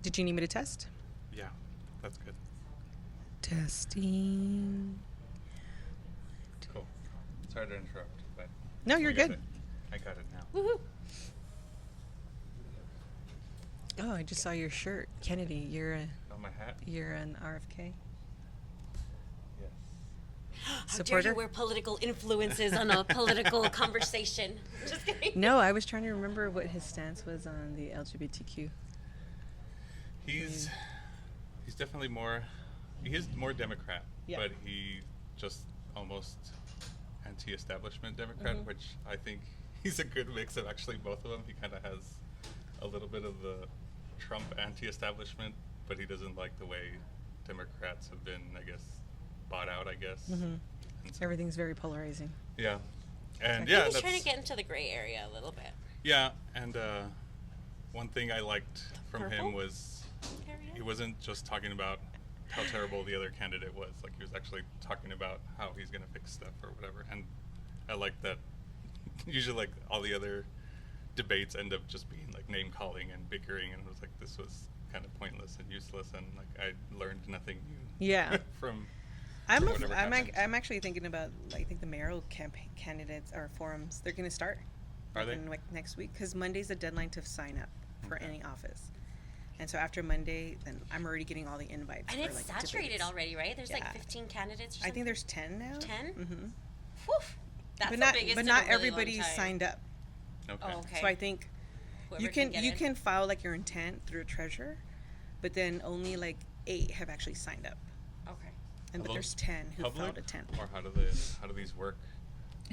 Did you need me to test? Yeah, that's good. Testing. Cool. Sorry to interrupt, but No, you're good. I got it now. Woohoo. Oh, I just saw your shirt, Kennedy. You're Oh, my hat? you're an RFK Yes. How supporter. dare you wear political influences on a political conversation? Just kidding. No, I was trying to remember what his stance was on the LGBTQ. He's definitely more. He is more Democrat, Yeah. but he just almost anti-establishment Democrat, Mhm. which I think he's a good mix of actually both of them. He kind of has a little bit of the Trump anti-establishment, but he doesn't like the way Democrats have been, I guess, bought out, I guess. Mm-hmm. And so- Everything's very polarizing. Yeah. And Okay. yeah, He's that's, trying to get into the gray area a little bit. yeah, and one thing I liked from Purple? him was he wasn't just talking about how terrible the other candidate was. Like, he was actually talking about how he's going to fix stuff or whatever. And I like that. Usually, like, all the other debates end up just being, like, name-calling and bickering. And it was like, this was kind of pointless and useless. And, like, I learned nothing new Yeah. from I'm whatever happened. I'm actually thinking about, I think the mayoral campaign candidates or forums, they're going to start. Are they? in, like, next week, because Monday's the deadline to sign up for Okay. any office. And so after Monday, then I'm already getting all the invites. And for, it's like, saturated debates. already, right? There's Yeah. like 15 candidates or I something. think there's 10 now. 10? Mm-hmm. Whew. That's But the not, biggest but in not a really long everybody's time. signed up. Okay. Oh, okay. So I think Whoever you can get in. file like your intent through a treasurer, but then only like 8 have actually signed up. Okay. And but Are there's those 10 who public? filed a 10. Or how do these work?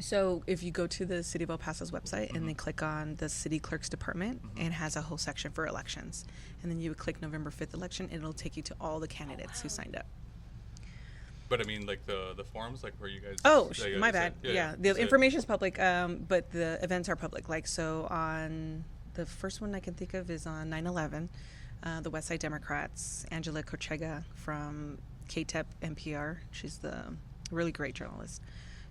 So if you go to the City of El Paso's website and then Mhm. click on the city clerk's department, Mhm. it has a whole section for elections. And then you would click November 5th election, and it'll take you to all the candidates who wow. signed up. But I mean, like the forums, like where you guys. Oh, yeah, you my guys bad. said- Yeah, Is the it- information is public, but the events are public. Like, so on the first one I can think of is on 9/11, the West Side Democrats, Angela Corchega from KTEP NPR. She's the really great journalist.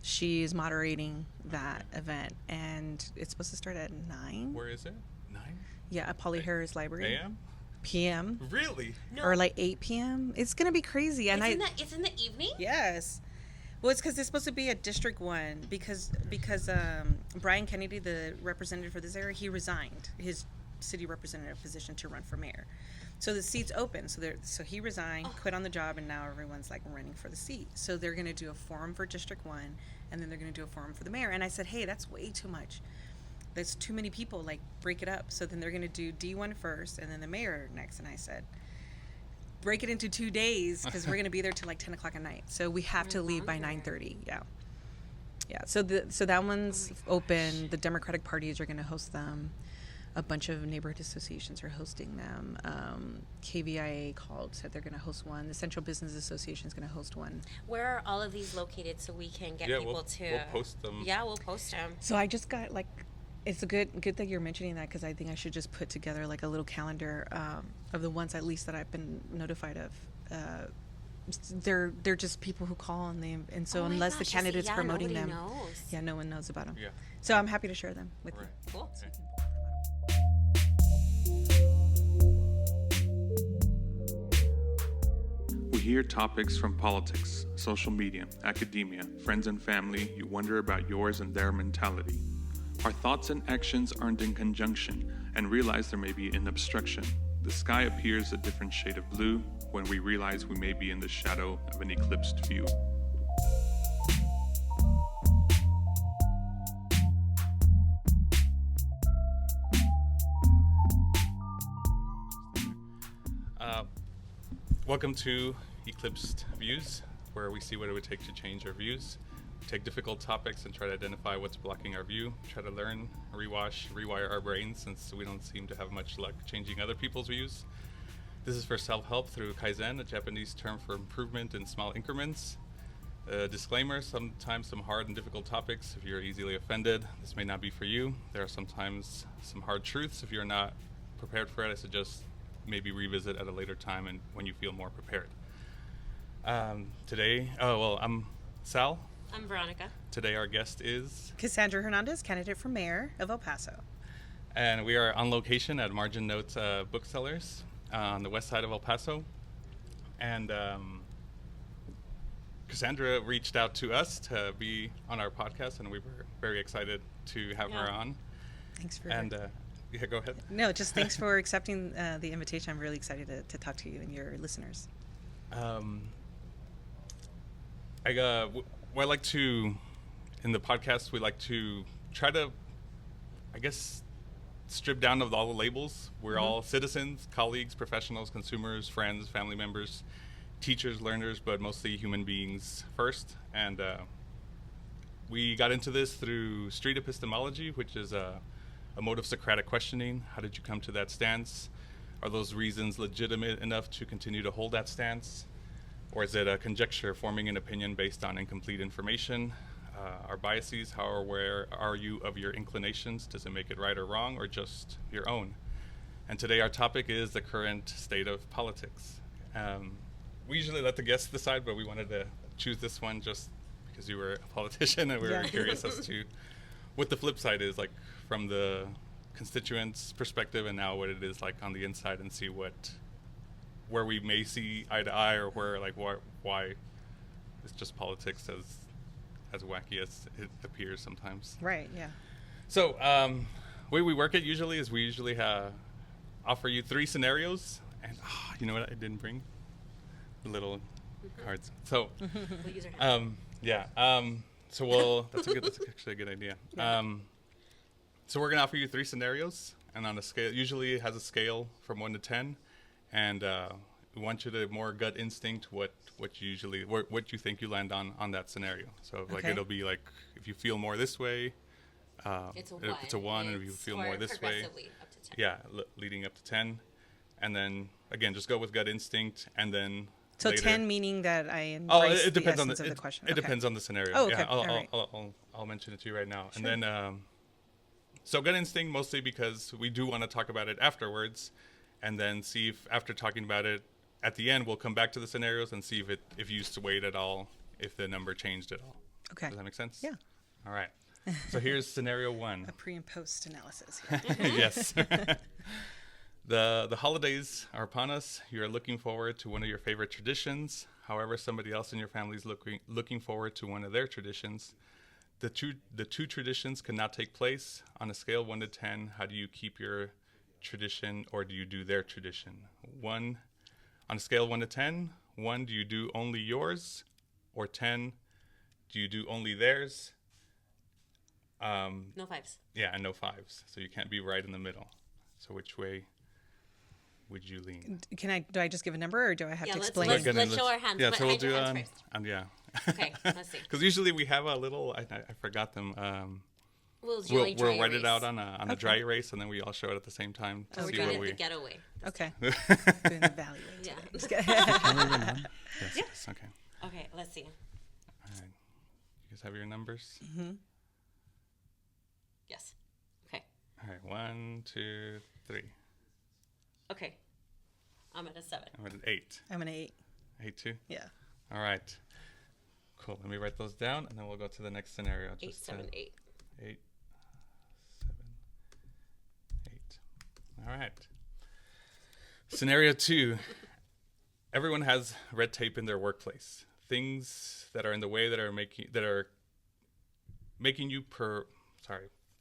She is moderating that event, and it's supposed to start at 9. Where is it? 9 Yeah, at Pauli Harris Library. a.m. PM. Really? No. Or like 8 p.m. It's gonna be crazy. And it's in the evening? Yes. Well, it's because it's supposed to be a District 1 because Brian Kennedy, the representative for this area, he resigned his city representative position to run for mayor. So the seat's open. So he resigned, quit on the job, and now everyone's like running for the seat. So they're going to do a forum for District 1, and then they're going to do a forum for the mayor. And I said, hey, that's way too much. There's too many people. Like, break it up. So then they're going to do D1 first, and then the mayor next. And I said, break it into 2 days because we're going to be there till like 10 o'clock at night. So we have to leave by 9:30. Yeah. Yeah. So that one's open. The Democratic parties are going to host them. A bunch of neighborhood associations are hosting them. KVIA said they're going to host one. The Central Business Association is going to host one. Where are all of these located so we can get Yeah, people we'll to... post them. Yeah, we'll post them. So I just got it's a good thing you're mentioning that because I think I should just put together like a little calendar of the ones at least that I've been notified of. They're just people who call and so Oh my unless the gosh, candidate's yeah, promoting nobody them, knows. yeah, no one knows about them. Yeah. So I'm happy to share them with Right. you. Cool. Okay. We hear topics from politics, social media, academia, friends and family. You wonder about yours and their mentality. Our thoughts and actions aren't in conjunction and realize there may be an obstruction. The sky appears a different shade of blue when we realize we may be in the shadow of an eclipsed view. Welcome to Eclipsed Views, where we see what it would take to change our views. We take difficult topics and try to identify what's blocking our view, try to learn, rewire our brains since we don't seem to have much luck changing other people's views. This is for self-help through Kaizen, a Japanese term for improvement in small increments. Disclaimer, sometimes some hard and difficult topics. If you're easily offended, this may not be for you. There are sometimes some hard truths. If you're not prepared for it, I suggest maybe revisit at a later time and when you feel more prepared. Today, I'm Sal. I'm Veronica. Today our guest is... Cassandra Hernandez, candidate for mayor of El Paso. And we are on location at Margin Notes Booksellers. on the west side of El Paso. And Cassandra reached out to us to be on our podcast, and we were very excited to have her on. Thanks for Yeah, go ahead. No, just thanks for accepting the invitation. I'm really excited to talk to you and your listeners. I like to, in the podcast, we like to try to, I guess, strip down of all the labels. We're all citizens, colleagues, professionals, consumers, friends, family members, teachers, learners, but mostly human beings first. And we got into this through street epistemology, which is a mode of Socratic questioning. How did you come to that stance? Are those reasons legitimate enough to continue to hold that stance? Or is it a conjecture forming an opinion based on incomplete information? Our biases, how aware are you of your inclinations? Does it make it right or wrong, or just your own? And today our topic is the current state of politics. We usually let the guests decide, but we wanted to choose this one just because you were a politician, and we were curious as to what the flip side is, like from the constituents' perspective, and now what it is like on the inside, and see where we may see eye to eye, or where like why it's just politics as wacky as it appears sometimes. Right. Yeah. So way we work it usually is we usually offer you 3 scenarios, and you know what I didn't bring? The little cards. So We'll use our hands. so that's actually a good idea. So we're gonna offer you 3 scenarios, and on a scale, usually it has a scale from 1 to 10, and we want you to more gut instinct what you think you land on that scenario. So like it'll be like, if you feel more this way, It's it's a 1, and if you feel more this way, progressively up to 10. yeah, leading up to 10, and then again just go with gut instinct, and then So later, 10 meaning that I embrace it depends on the essence of the question. It Okay. depends on the scenario. Oh, okay. Yeah, All right. I'll mention it to you right now. Sure. And then, so gut instinct mostly because we do want to talk about it afterwards, and then see if after talking about it at the end, we'll come back to the scenarios and see if you swayed at all, if the number changed at all. Okay. Does that make sense? Yeah. All right. So here's scenario 1. A pre and post analysis here. Yes. The holidays are upon us. You're looking forward to one of your favorite traditions. However, somebody else in your family is looking forward to one of their traditions. The two traditions cannot take place. On a scale 1 to 10, how do you keep your tradition, or do you do their tradition? 1, on a scale 1 to 10, 1, do you do only yours, or 10, do you do only theirs? No 5s. Yeah, and no 5s. So you can't be right in the middle. So which way would you lean? Do I just give a number, or do I have to Let's explain? let's show our hands. Yeah, but so we'll hide your do hands first. yeah. Okay, let's see. Because usually we have a little. I forgot them. We'll We'll write it out on a dry erase, and then we all show it at the same time to We're see doing what it we. the getaway. Okay. Doing evaluate. Yeah. Just kidding. Yes. Okay. Okay, let's see. All right. You guys have your numbers. Yes. Okay. All right. 1, 2, 3. Okay. I'm at a 7. I'm at an 8. I'm an 8. 8 too. Yeah. All right. Cool. Let me write those down, and then we'll go to the next scenario. 8, 7, 8. 8, 7, 8. All right. Scenario 2. Everyone has red tape in their workplace. Things that are in the way that are making you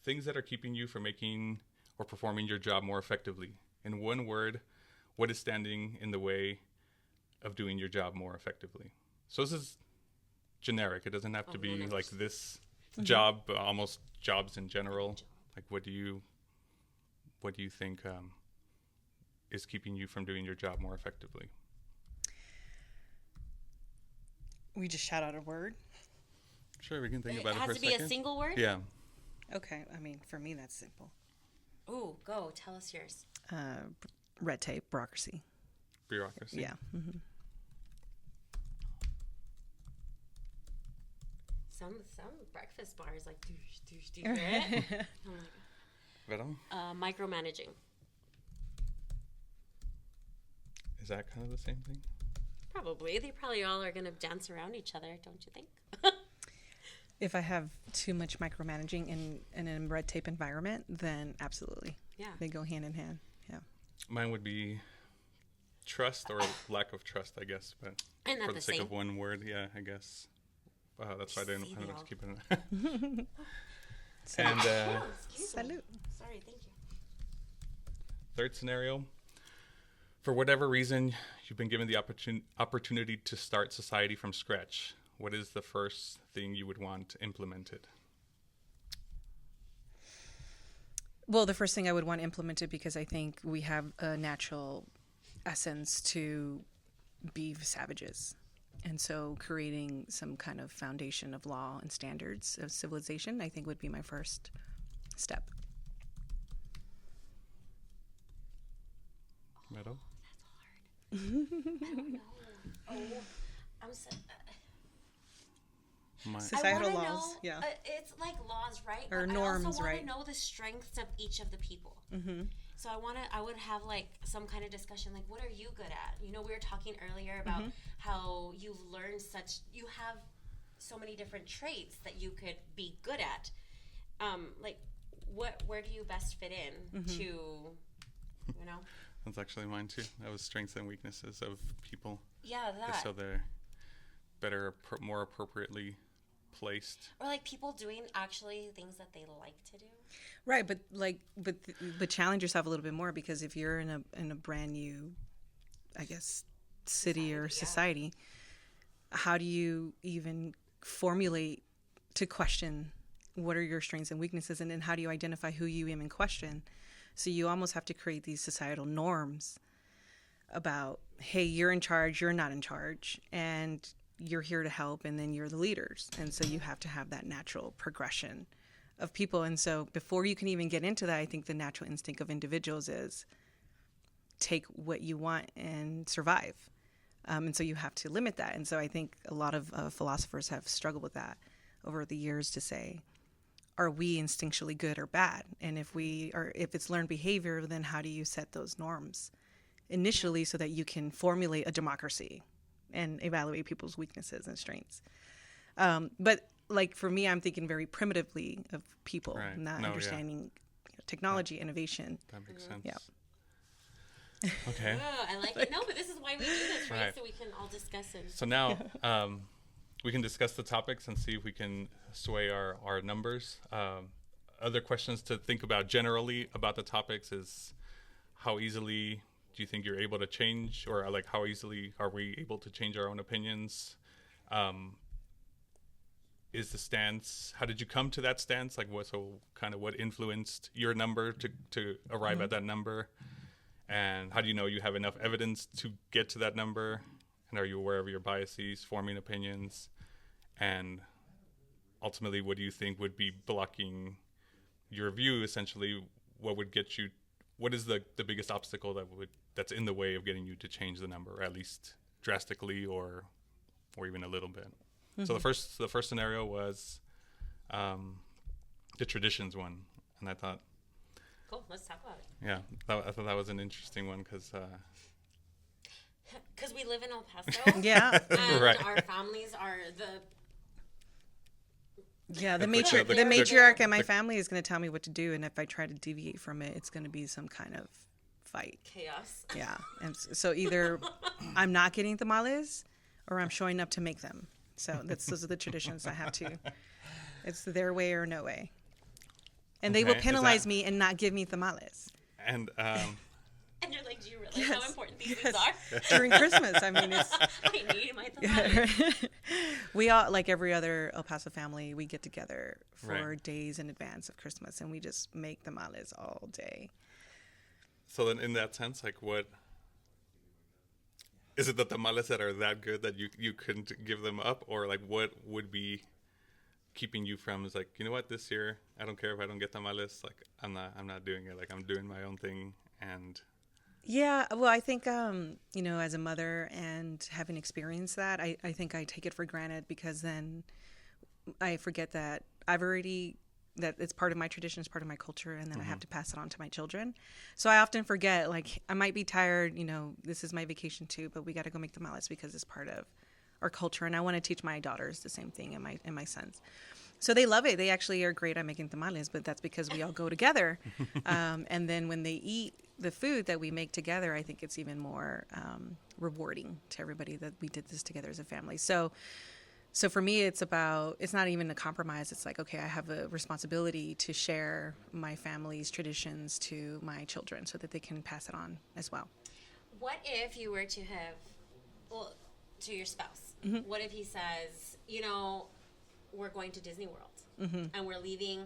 things that are keeping you from making or performing your job more effectively. In one word, what is standing in the way of doing your job more effectively? So this is generic. It doesn't have to be like this job, but almost jobs in general. Like what do you think is keeping you from doing your job more effectively? We just shout out a word. Sure, we can think about it for a It has second. to be a single word? Yeah. Okay. I mean, for me, that's simple. Ooh, go. Tell us yours. Red tape, bureaucracy. Bureaucracy. Yeah. Mm-hmm. Some breakfast bars like douche, right? Oh my Veron? God. Micromanaging. Is that kind of the same thing? Probably. They probably all are going to dance around each other, don't you think? If I have too much micromanaging in a red tape environment, then absolutely. Yeah. They go hand in hand. Yeah. Mine would be trust or lack of trust, I guess. But And for not the the sake same. of one word, yeah, I guess. That's why I didn't Save I it was all. keeping it. And Oh, excuse me. Salute. Sorry, thank you. third scenario. For whatever reason, you've been given the opportunity to start society from scratch. What is the first thing you would want implemented? Well, the first thing I would want implemented, because I think we have a natural essence to be savages. And so creating some kind of foundation of law and standards of civilization, I think would be my first step. Meadow? I don't know. Oh, I'm so. My, Societal I wanna laws, know, yeah. It's like laws, right? Or But norms, I also right? want to know the strengths of each of the people. Mm-hmm. So I would have like some kind of discussion, like, what are you good at? You know, we were talking earlier about how you've learned you have so many different traits that you could be good at. Like, where do you best fit in to, you know? that's actually mine too. That was strengths and weaknesses of people. Yeah, that. So they're better, more appropriately placed. Or like people doing actually things that they like to do. Right, but challenge yourself a little bit more, because if you're in a brand new, I guess, city or society, how do you even formulate to question what are your strengths and weaknesses, and then how do you identify who you even question? So you almost have to create these societal norms about, hey, you're in charge, you're not in charge, and you're here to help, and then you're the leaders. And so you have to have that natural progression of people. And so before you can even get into that, I think the natural instinct of individuals is take what you want and survive. And so you have to limit that. And so I think a lot of philosophers have struggled with that over the years to say, are we instinctually good or bad? And if it's learned behavior, then how do you set those norms initially so that you can formulate a democracy and evaluate people's weaknesses and strengths? But like for me, I'm thinking very primitively of people, Right. not understanding technology, innovation. That makes sense. Yeah. Okay. Oh, I like it. No, but this is why we do this, right? Right. So we can all discuss it. So now we can discuss the topics and see if we can sway our numbers. Other questions to think about generally about the topics is how easily do you think you're able to change, or like how easily are we able to change our own opinions? Is the stance, how did you come to that stance? Like what influenced your number to arrive at that number? And how do you know you have enough evidence to get to that number? And are you aware of your biases, forming opinions? And ultimately, what do you think would be blocking your view? Essentially, what is the biggest obstacle that's in the way of getting you to change the number, or at least drastically or even a little bit? Mm-hmm. So the first scenario was the traditions one. And I thought, Cool, let's talk about it. yeah, I thought that was an interesting one because we live in El Paso. Yeah. And Right. our families are Yeah, the That's like matriarch in my family is going to tell me what to do, and if I try to deviate from it, it's going to be some kind of fight. chaos. Yeah, and so either I'm not getting tamales, or I'm showing up to make them. So those are the traditions I have to. It's their way or no way, and they will Okay, is penalize that- me and not give me tamales and And you're like, do you realize how Yes, important these yes. things are? during Christmas. I mean, it's I need my tamales. we all, like every other El Paso family, we get together for Right. days in advance of Christmas, and we just make tamales all day. so then in that sense, like what is it, the tamales that are that good that you couldn't give them up, or like what would be keeping you from, is like, you know what, this year I don't care if I don't get tamales, like I'm not doing it, like I'm doing my own thing. And Yeah, well, I think, as a mother and having experienced that, I think I take it for granted, because then I forget that that it's part of my tradition, it's part of my culture, and then I have to pass it on to my children. So I often forget, like, I might be tired, this is my vacation too, but we got to go make tamales because it's part of our culture. And I want to teach my daughters the same thing, and my sons. So they love it. They actually are great at making tamales, but that's because we all go together. And then when they eat the food that we make together, I think it's even more rewarding to everybody that we did this together as a family. So for me, it's not even a compromise. It's like, okay, I have a responsibility to share my family's traditions to my children so that they can pass it on as well. What if you were to have, well, to your spouse, what if he says, you know, we're going to Disney World and we're leaving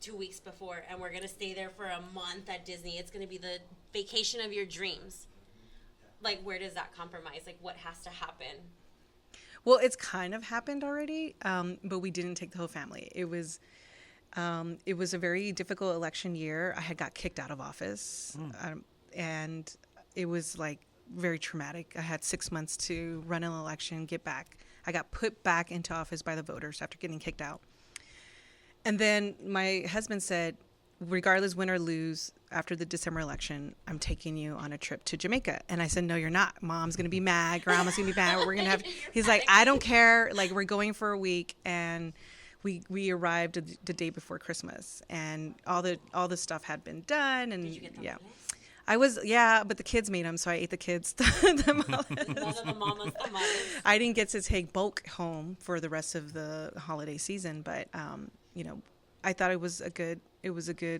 2 weeks before and we're going to stay there for a month at Disney. It's going to be the vacation of your dreams. Like, where does that compromise? Like, what has to happen? Well, it's kind of happened already, but we didn't take the whole family. It was a very difficult election year. I had got kicked out of office, and it was like very traumatic. I had 6 months to run an election, get back. I got put back into office by the voters after getting kicked out. And then my husband said, regardless win or lose, after the December election, I'm taking you on a trip to Jamaica. And I said, no, you're not. Mom's going to be mad. Grandma's going to be mad. We're going to have, he's like, I don't care. Like, we're going for a week. And we arrived the day before Christmas, and all the stuff had been done. And Did you get the but the kids made them, so I ate the kids. One of the mamas tamales. I didn't get to take bulk home for the rest of the holiday season, but I thought it was a good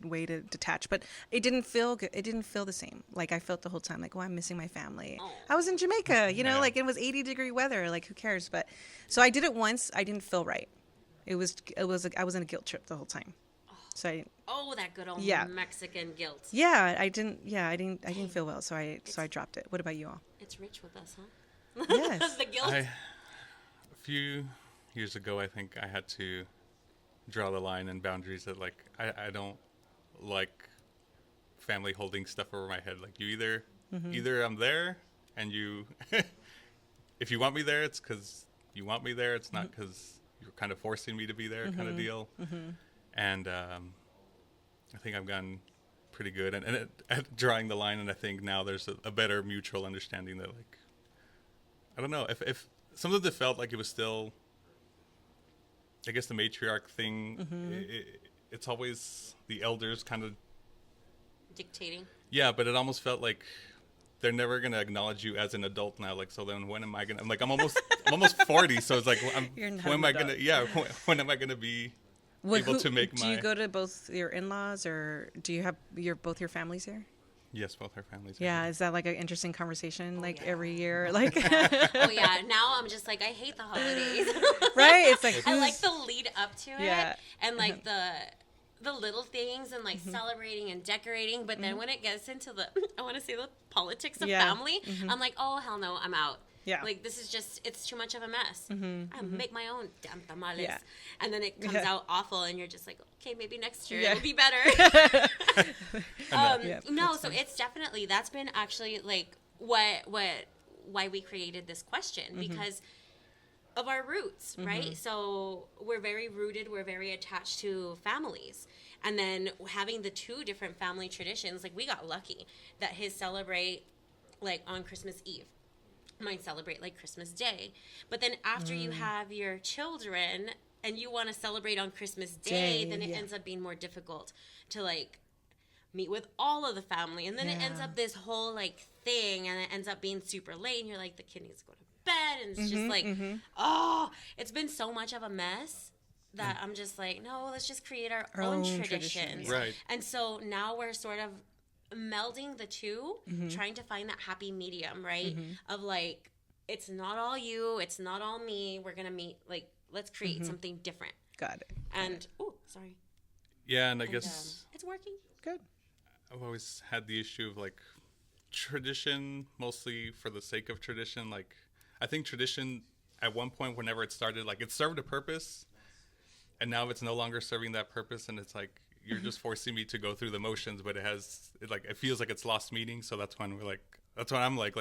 way to detach, but it didn't feel good. It didn't feel the same. Like, I felt the whole time like, oh, I'm missing my family. Oh. I was in Jamaica, like it was 80-degree weather. Like, who cares? But so I did it once. I didn't feel right. It was like I was in a guilt trip the whole time. So that good old Mexican guilt. Yeah, I didn't feel well, so I dropped it. What about you all? It's rich with us, huh? Yes. The guilt. A few years ago, I think I had to draw the line and boundaries that, like, I don't like family holding stuff over my head. Like, you either I'm there and you, if you want me there, it's because you want me there. It's not because you're kind of forcing me to be there, kind of deal. And I think I've gotten pretty good at drawing the line, and I think now there's a better mutual understanding that, like, I don't know, if some of it felt like it was still, I guess, the matriarch thing, it's always the elders kind of dictating. Yeah, but it almost felt like they're never going to acknowledge you as an adult now. Like, so then when am I going to, I'm like, I'm almost 40. So it's like, when am I going to be able to make Do you go to both your in-laws, or do you have both your families here? Yes, both our families. Yeah, is that like an interesting conversation, every year? Like, oh yeah, now I'm just like, I hate the holidays. Right? It's like, I like the lead up to it, and like the little things, and like celebrating and decorating. But then when it gets into I want to say the politics of family, I'm like, oh hell no, I'm out. Yeah. Like, this is just, it's too much of a mess. I make my own damn tamales. Yeah. And then it comes out awful, and you're just like, okay, maybe next year it'll be better. No, so it's definitely, that's been actually like why we created this question, because of our roots, right? So we're very rooted, we're very attached to families. And then having the two different family traditions, like, we got lucky that his celebrate like on Christmas Eve. Mine celebrate like Christmas Day. But then after you have your children and you want to celebrate on Christmas Day, then it ends up being more difficult to like meet with all of the family. And then it ends up this whole like thing, and it ends up being super late, and you're like, the kid needs to go to bed, and it's just like, oh, it's been so much of a mess that I'm just like, no, let's just create our own traditions. Right. And so now we're sort of melding the two, trying to find that happy medium, right? Of like, it's not all you, it's not all me, we're gonna meet, like, let's create something different. Got it. And sorry. Yeah, and I guess it's working. Good. I've always had the issue of like tradition mostly for the sake of tradition. Like, I think tradition at one point, whenever it started, like, it served a purpose, and now it's no longer serving that purpose, and it's like, you're just forcing me to go through the motions, but it feels like it's lost meaning. So that's when I'm like,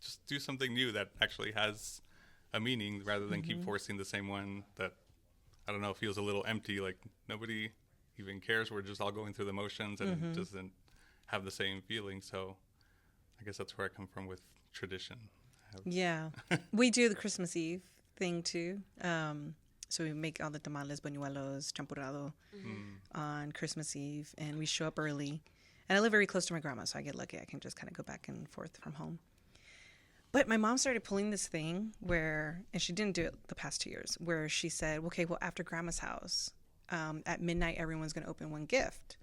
just do something new that actually has a meaning, rather than keep forcing the same one that, I don't know, feels a little empty. Like, nobody even cares. We're just all going through the motions, and it doesn't have the same feeling. So I guess that's where I come from with tradition. Yeah. We do the Christmas Eve thing too. So we make all the tamales, buñuelos, champurrado on Christmas Eve, and we show up early. And I live very close to my grandma, so I get lucky. I can just kind of go back and forth from home. But my mom started pulling this thing where, and she didn't do it the past 2 years, where she said, okay, well, after grandma's house, at midnight, everyone's going to open one gift,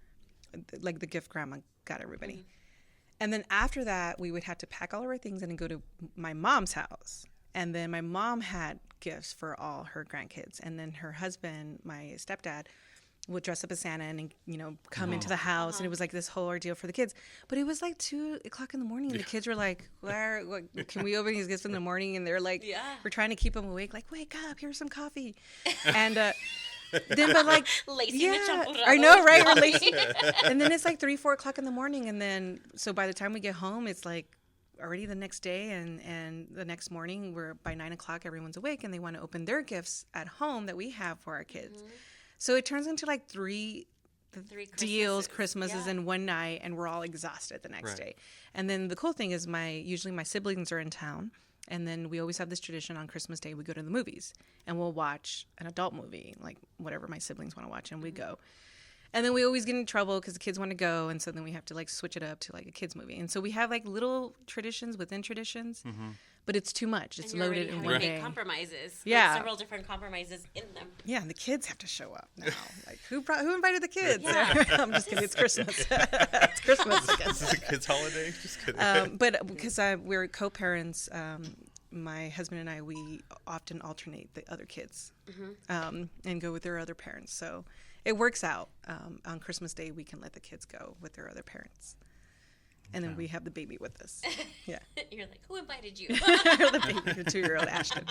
like the gift grandma got everybody. And then after that, we would have to pack all of our things and then go to my mom's house. And then my mom had gifts for all her grandkids. And then her husband, my stepdad, would dress up as Santa and, you know, come into the house. And it was like this whole ordeal for the kids. But it was like 2 o'clock in the morning. And the kids were like, what, can we open these gifts in the morning? And they're like, we're trying to keep them awake. Like, wake up, here's some coffee. And then, but like, I know, right? We're lazy. And then it's like 3, 4 o'clock in the morning. And then, so by the time we get home, it's like already the next day. And the next morning, by 9 o'clock, everyone's awake and they want to open their gifts at home that we have for our kids. So it turns into like three Christmases in one night, and we're all exhausted the next day. And then the cool thing is usually my siblings are in town, and then we always have this tradition on Christmas Day, we go to the movies and we'll watch an adult movie, like whatever my siblings want to watch, and we go. And then we always get in trouble because the kids want to go, and so then we have to like switch it up to like a kids movie. And so we have like little traditions within traditions. But it's too much. It's loaded in one day. Compromises. Yeah. Like several different compromises in them. Yeah, and the kids have to show up now. Like, who invited the kids? Yeah. I'm just kidding. It's Christmas. It's Christmas. This is a kids' holiday? Just kidding. But because we're co-parents, my husband and I, we often alternate the other kids and go with their other parents. So it works out. On Christmas Day, we can let the kids go with their other parents. And then we have the baby with us. Yeah. You're like, who invited you? The baby, the 2-year-old Ashton.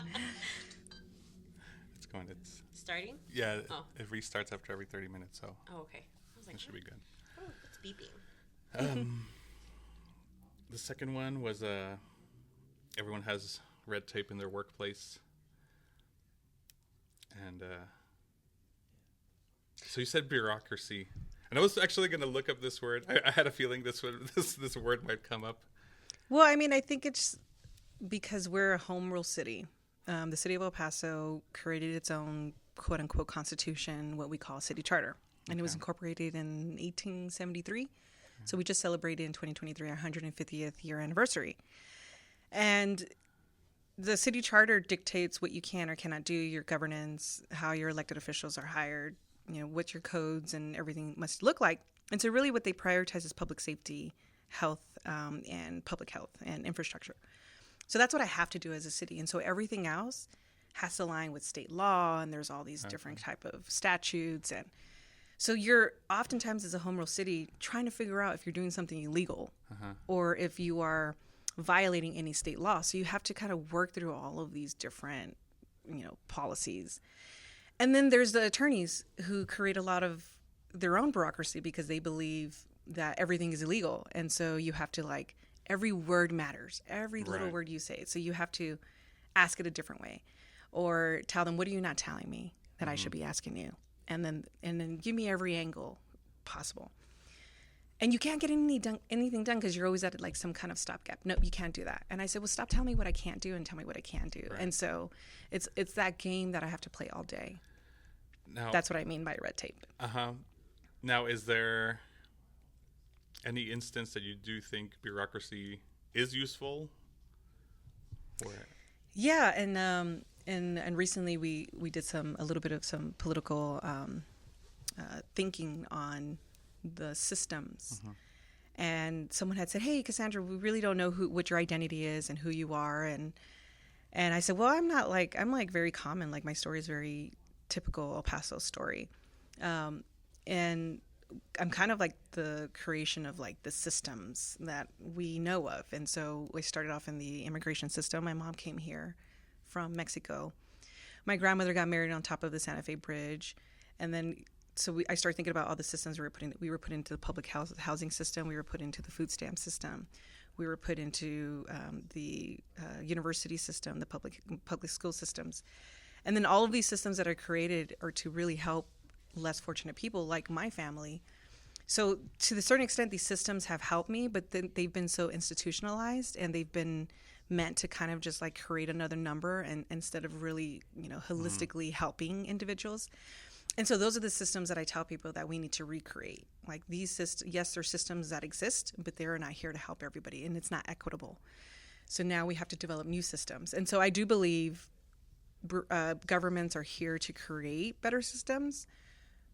It's going. It's starting. Yeah, it restarts after every 30 minutes, so. Oh, okay. I was like, it should be good. Oh, it's beeping. The second one was everyone has red tape in their workplace, and so you said bureaucracy. And I was actually going to look up this word. I had a feeling this word might come up. Well, I mean, I think it's because we're a home rule city. The city of El Paso created its own quote-unquote constitution, what we call a city charter. And it was incorporated in 1873. So we just celebrated in 2023 our 150th year anniversary. And the city charter dictates what you can or cannot do, your governance, how your elected officials are hired, you know, what your codes and everything must look like. And so really what they prioritize is public safety, health, and public health and infrastructure. So that's what I have to do as a city. And so everything else has to align with state law, and there's all these different type of statutes. And so you're oftentimes as a home rule city trying to figure out if you're doing something illegal or if you are violating any state law. So you have to kind of work through all of these different, you know, policies. And then there's the attorneys who create a lot of their own bureaucracy because they believe that everything is illegal. And so you have to like, every word matters, every little word you say. So you have to ask it a different way or tell them, what are you not telling me that I should be asking you? And then give me every angle possible. And you can't get anything done because you're always at like some kind of stopgap. No, you can't do that. And I said, well, stop telling me what I can't do and tell me what I can do. Right. And so it's that game that I have to play all day. Now, that's what I mean by red tape. Now, is there any instance that you do think bureaucracy is useful? Or? Yeah, and recently we did a little bit of some political thinking on the systems. And someone had said, hey, Cassandra, we really don't know what your identity is and who you are. And I said, well, I'm very common. Like my story is very typical El Paso story. And I'm kind of like the creation of like the systems that we know of. And so we started off in the immigration system. My mom came here from Mexico. My grandmother got married on top of the Santa Fe Bridge. And then I started thinking about all the systems we were put into the public housing system. We were put into the food stamp system. We were put into the university system, the public school systems. And then all of these systems that are created are to really help less fortunate people like my family. So to a certain extent, these systems have helped me, but then they've been so institutionalized and they've been meant to kind of just like create another number and instead of really, holistically helping individuals. And so those are the systems that I tell people that we need to recreate. Like these systems, yes, they're systems that exist, but they're not here to help everybody, and it's not equitable. So now we have to develop new systems. And so I do believe governments are here to create better systems,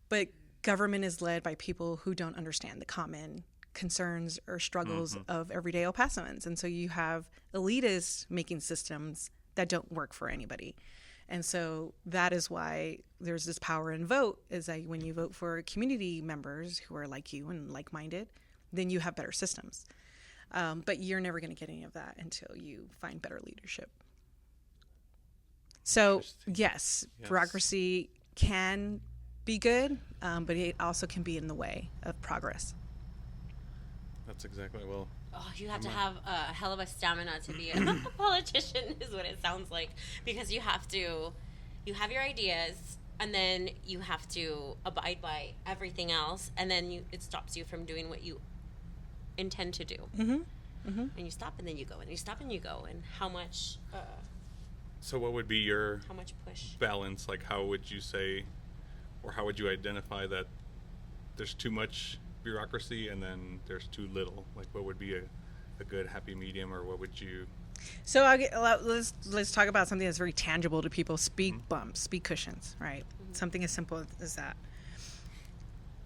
but government is led by people who don't understand the common concerns or struggles of everyday El Pasoans. And so you have elitists making systems that don't work for anybody. And so that is why there's this power in vote, is that when you vote for community members who are like you and like-minded, then you have better systems. But you're never going to get any of that until you find better leadership. So yes, bureaucracy can be good, but it also can be in the way of progress. That's exactly, well. Oh, you have to have a hell of a stamina to be a politician, is what it sounds like, because you have your ideas, and then you have to abide by everything else, and then it stops you from doing what you intend to do. And you stop, and then you go, and you stop, and you go, and how much? So what would be your how much push balance? Like, how would you say, or how would you identify that there's too much bureaucracy and then there's too little? Like, what would be a good happy medium, or what would you? So let's talk about something that's very tangible to people: speed bumps, speed cushions, right? Something as simple as that.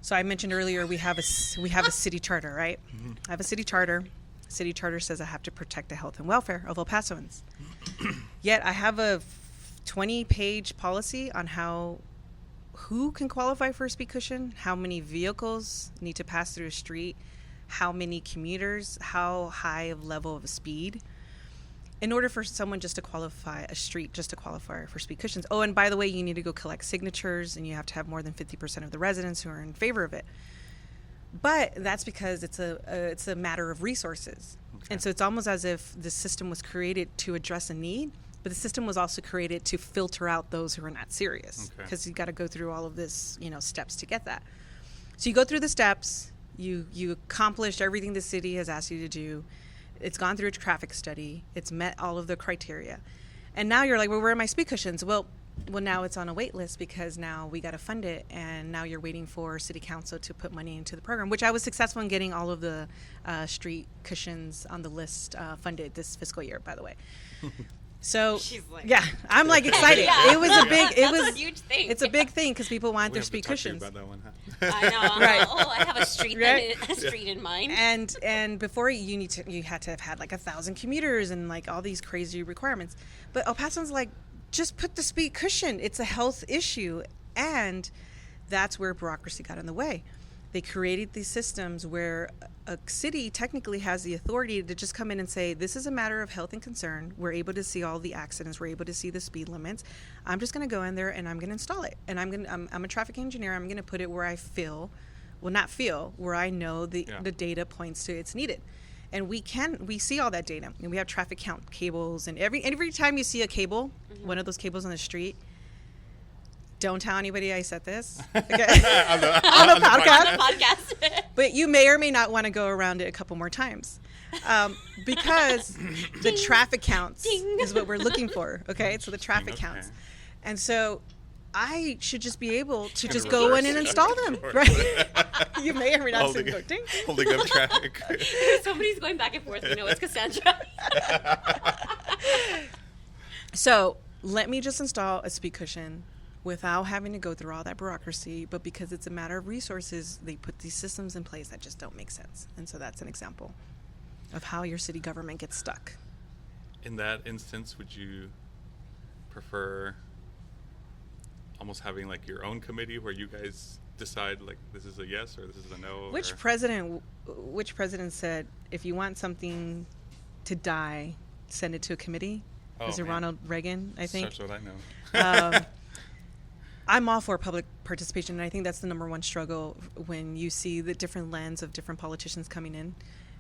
So I mentioned earlier we have a city charter, right? I have a city charter. City charter says I have to protect the health and welfare of El Pasoans. Yet I have a 20-page policy on who can qualify for a speed cushion, how many vehicles need to pass through a street, how many commuters, how high of level of speed, in order for someone just to qualify for speed cushions. Oh, and by the way, you need to go collect signatures, and you have to have more than 50% of the residents who are in favor of it. But that's because it's a matter of resources. Okay. And so it's almost as if the system was created to address a need, but the system was also created to filter out those who are not serious, because you got to go through all of this, steps to get that. So you go through the steps, you accomplish everything the city has asked you to do. It's gone through a traffic study. It's met all of the criteria. And now you're like, well, where are my speed cushions? Well, now it's on a wait list because now we got to fund it, and now you're waiting for city council to put money into the program, which I was successful in getting all of the street cushions on the list funded this fiscal year, by the way. So she's like, yeah, I'm like excited. Yeah. It was a big, a huge thing. It's a big thing because people want We their have to speed talk to you cushions. about that one, huh? I know. Right. I have a street Right? in mind. And before you had to have had like 1,000 commuters and like all these crazy requirements. But El Paso's like, just put the speed cushion. It's a health issue, and that's where bureaucracy got in the way. They created these systems where a city technically has the authority to just come in and say, this is a matter of health and concern. We're able to see all the accidents. We're able to see the speed limits. I'm just going to go in there and I'm going to install it. And I'm a traffic engineer. I'm going to put it where where I know the data points to it's needed. And we see all that data. And we have traffic count cables. And every time you see a cable, one of those cables on the street, don't tell anybody I said this. Okay. on the podcast. But you may or may not want to go around it a couple more times. Because the traffic counts is what we're looking for. Okay. So the traffic counts. And so I should just be able to just go in and install them. Right. You may or may not see them. Holding up traffic. Somebody's going back and forth. It's Cassandra. So let me just install a speed cushion without having to go through all that bureaucracy. But because it's a matter of resources, they put these systems in place that just don't make sense. And so that's an example of how your city government gets stuck. In that instance, would you prefer almost having like your own committee where you guys decide like this is a yes or this is a no? Which president said if you want something to die, send it to a committee? Was it Ronald Reagan, I think? That's what I know. I'm all for public participation, and I think that's the number one struggle when you see the different lens of different politicians coming in,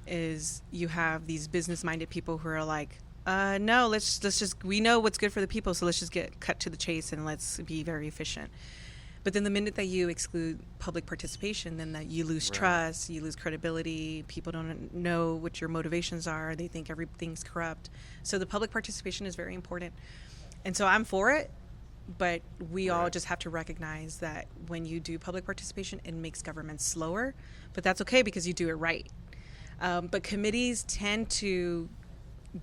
is you have these business-minded people who are like, no, let's just, we know what's good for the people, so let's just get cut to the chase and let's be very efficient. But then the minute that you exclude public participation, then that you lose trust, you lose credibility. People don't know what your motivations are. They think everything's corrupt. So the public participation is very important. And so I'm for it, but we all just have to recognize that when you do public participation, it makes government slower. But that's okay because you do it right. But committees tend to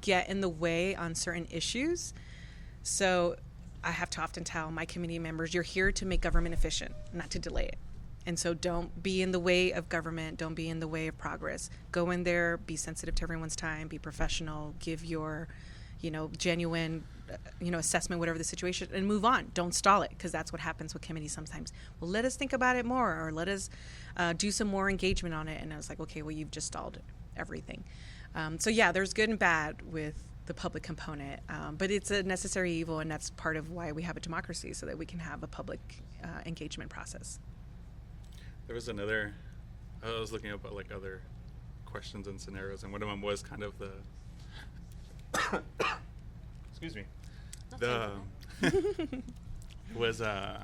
get in the way on certain issues. So I have to often tell my committee members, you're here to make government efficient, not to delay it. And so don't be in the way of government. Don't be in the way of progress. Go in there, be sensitive to everyone's time, be professional, give your, genuine, assessment, whatever the situation, and move on. Don't stall it, because that's what happens with committees sometimes. Well, let us think about it more, or let us do some more engagement on it. And I was like, okay, well, you've just stalled everything. So yeah, there's good and bad with the public component, but it's a necessary evil, and that's part of why we have a democracy, so that we can have a public engagement process. There was another, I was looking up at like other questions and scenarios, and one of them was kind of the excuse me, was I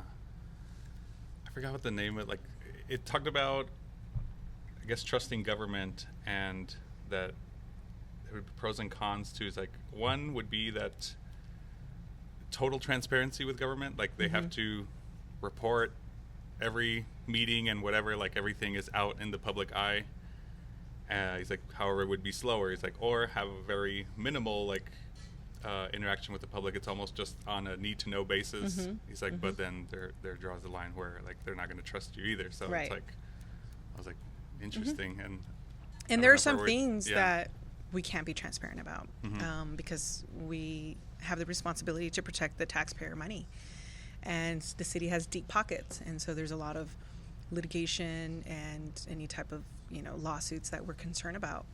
forgot what the name of it, like it talked about, I guess, trusting government, and that there would be pros and cons to. Is like, one would be that total transparency with government, like they have to report every meeting and whatever, like everything is out in the public eye. He's like, however, it would be slower. He's like, or have a very minimal like interaction with the public. It's almost just on a need to know basis. He's like, but then there draws the line where like they're not going to trust you either. So it's like, I was like, interesting. And there are some things that we can't be transparent about because we have the responsibility to protect the taxpayer money, and the city has deep pockets, and so there's a lot of litigation and any type of lawsuits that we're concerned about,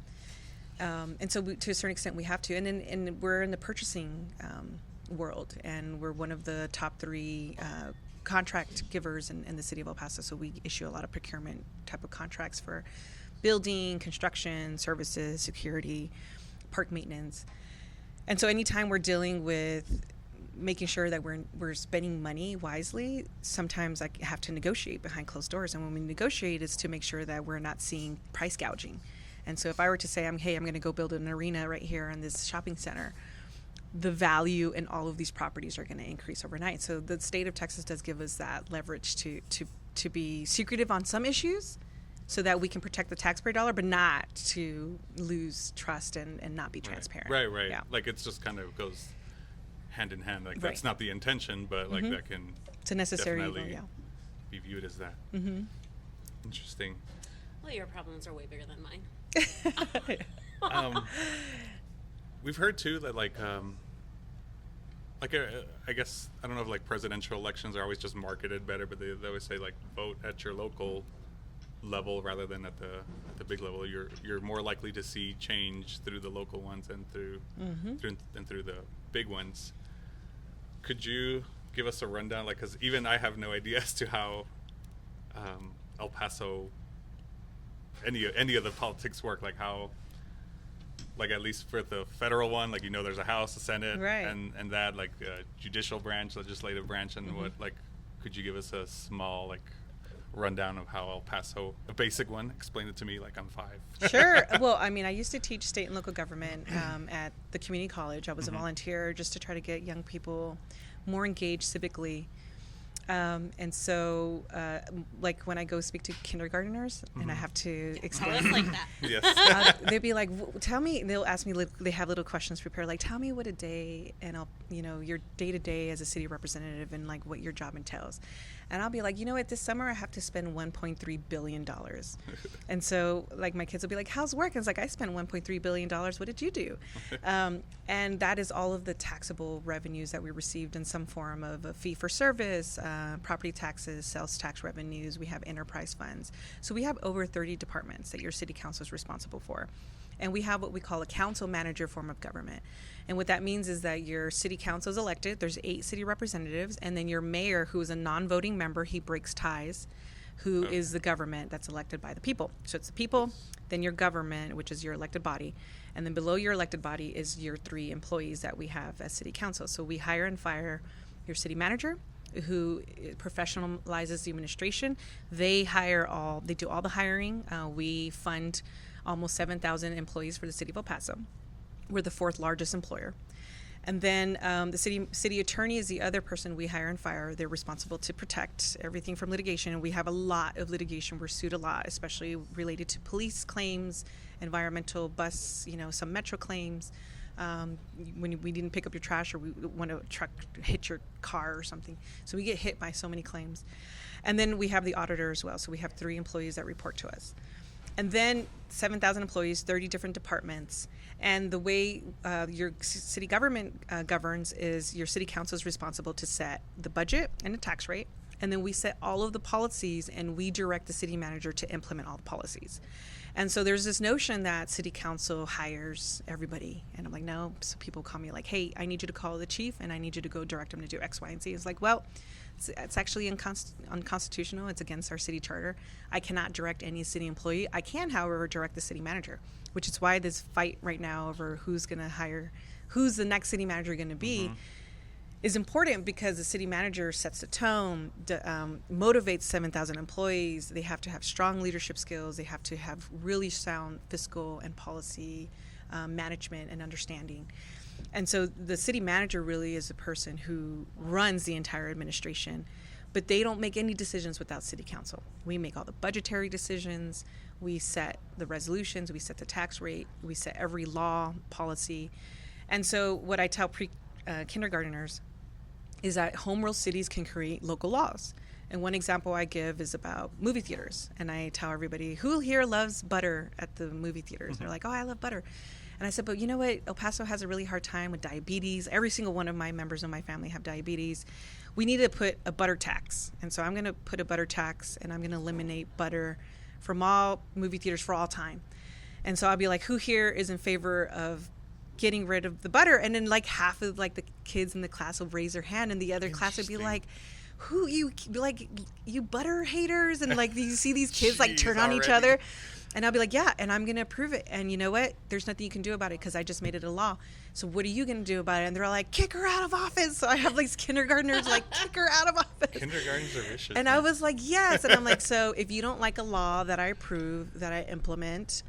and so to a certain extent we have to, and we're in the purchasing world, and we're one of the top 3 contract givers in the city of El Paso, so we issue a lot of procurement type of contracts for building, construction, services, security, park maintenance. And so anytime we're dealing with making sure that we're spending money wisely, sometimes I have to negotiate behind closed doors. And when we negotiate, it's to make sure that we're not seeing price gouging. And so if I were to say, I'm going to go build an arena right here in this shopping center, the value in all of these properties are going to increase overnight. So the state of Texas does give us that leverage to be secretive on some issues, so that we can protect the taxpayer dollar, but not to lose trust and not be transparent. Right. Yeah. Like it's just kind of goes hand in hand. Like that's not the intention, but like that can it's a necessary evil, be viewed as that. Interesting. Well, your problems are way bigger than mine. We've heard too that I guess, I don't know if like presidential elections are always just marketed better, but they always say like vote at your local level rather than at the big level. You're more likely to see change through the local ones and through the big ones. Could you give us a rundown, like, because even I have no idea as to how El Paso, any of the politics work, like how, like at least for the federal one, like there's a House, a Senate, and that like judicial branch, legislative branch, and what, like, could you give us a small like rundown of how El Paso, a basic one, explain it to me like I'm 5. Sure. Well, I mean, I used to teach state and local government at the community college. I was a volunteer just to try to get young people more engaged civically. And so, like when I go speak to kindergartners and I have to explain, like that. Yes. they'd be like, tell me, they'll ask me, they have little questions prepared, like, tell me what a day, and I'll, your day to day as a city representative and like what your job entails. And I'll be like, this summer I have to spend $1.3 billion. And so like my kids will be like, how's work? And it's like, I spent $1.3 billion. What did you do? And that is all of the taxable revenues that we received in some form of a fee for service, property taxes, sales tax revenues. We have enterprise funds. So we have over 30 departments that your city council is responsible for. And we have what we call a council manager form of government. And what that means is that your city council is elected. There's 8 city representatives. And then your mayor, who is a non-voting member, he breaks ties, who is the government that's elected by the people. So it's the people, then your government, which is your elected body. And then below your elected body is your 3 employees that we have as city council. So we hire and fire your city manager, who professionalizes the administration. They do all the hiring. We fund almost 7,000 employees for the city of El Paso. We're the fourth largest employer. And then the city attorney is the other person we hire and fire. They're responsible to protect everything from litigation. And we have a lot of litigation. We're sued a lot, especially related to police claims, environmental bus, some metro claims. When we didn't pick up your trash, or when a truck hit your car or something. So we get hit by so many claims. And then we have the auditor as well. So we have 3 employees that report to us. And then 7,000 employees, 30 different departments. And the way your city government governs is your city council is responsible to set the budget and the tax rate. And then we set all of the policies, and we direct the city manager to implement all the policies. And so there's this notion that city council hires everybody. And I'm like, no. So people call me like, hey, I need you to call the chief, and I need you to go direct him to do X, Y, and Z. It's like, well, it's actually unconstitutional. It's against our city charter. I cannot direct any city employee. I can, however, direct the city manager, which is why this fight right now over who's going to hire, who's the next city manager going to be, is important, because the city manager sets the tone, motivates 7,000 employees. They have to have strong leadership skills. They have to have really sound fiscal and policy management and understanding. And so the city manager really is the person who runs the entire administration, but they don't make any decisions without city council. We make all the budgetary decisions. We set the resolutions. We set the tax rate. We set every law, policy. And so what I tell kindergarteners is that home rule cities can create local laws. And one example I give is about movie theaters. And I tell everybody, who here loves butter at the movie theaters? And they're like, oh, I love butter. And I said, but you know what? El Paso has a really hard time with diabetes. Every single one of my members of my family have diabetes. We need to put a butter tax. And so I'm going to put a butter tax, and I'm going to eliminate butter from all movie theaters for all time. And so I'll be like, who here is in favor of getting rid of the butter? And then like half of like the kids in the class will raise their hand, and the other class would be like, who you butter haters? And like you see these kids like turn on each other. And I'll be like, yeah, and I'm going to approve it. And you know what? There's nothing you can do about it, because I just made it a law. So what are you going to do about it? And they're all like, kick her out of office. So I have like kindergartners like, kick her out of office. Kindergartens are vicious. And I was like, yes. And I'm like, so if you don't like a law that I approve, that I implement,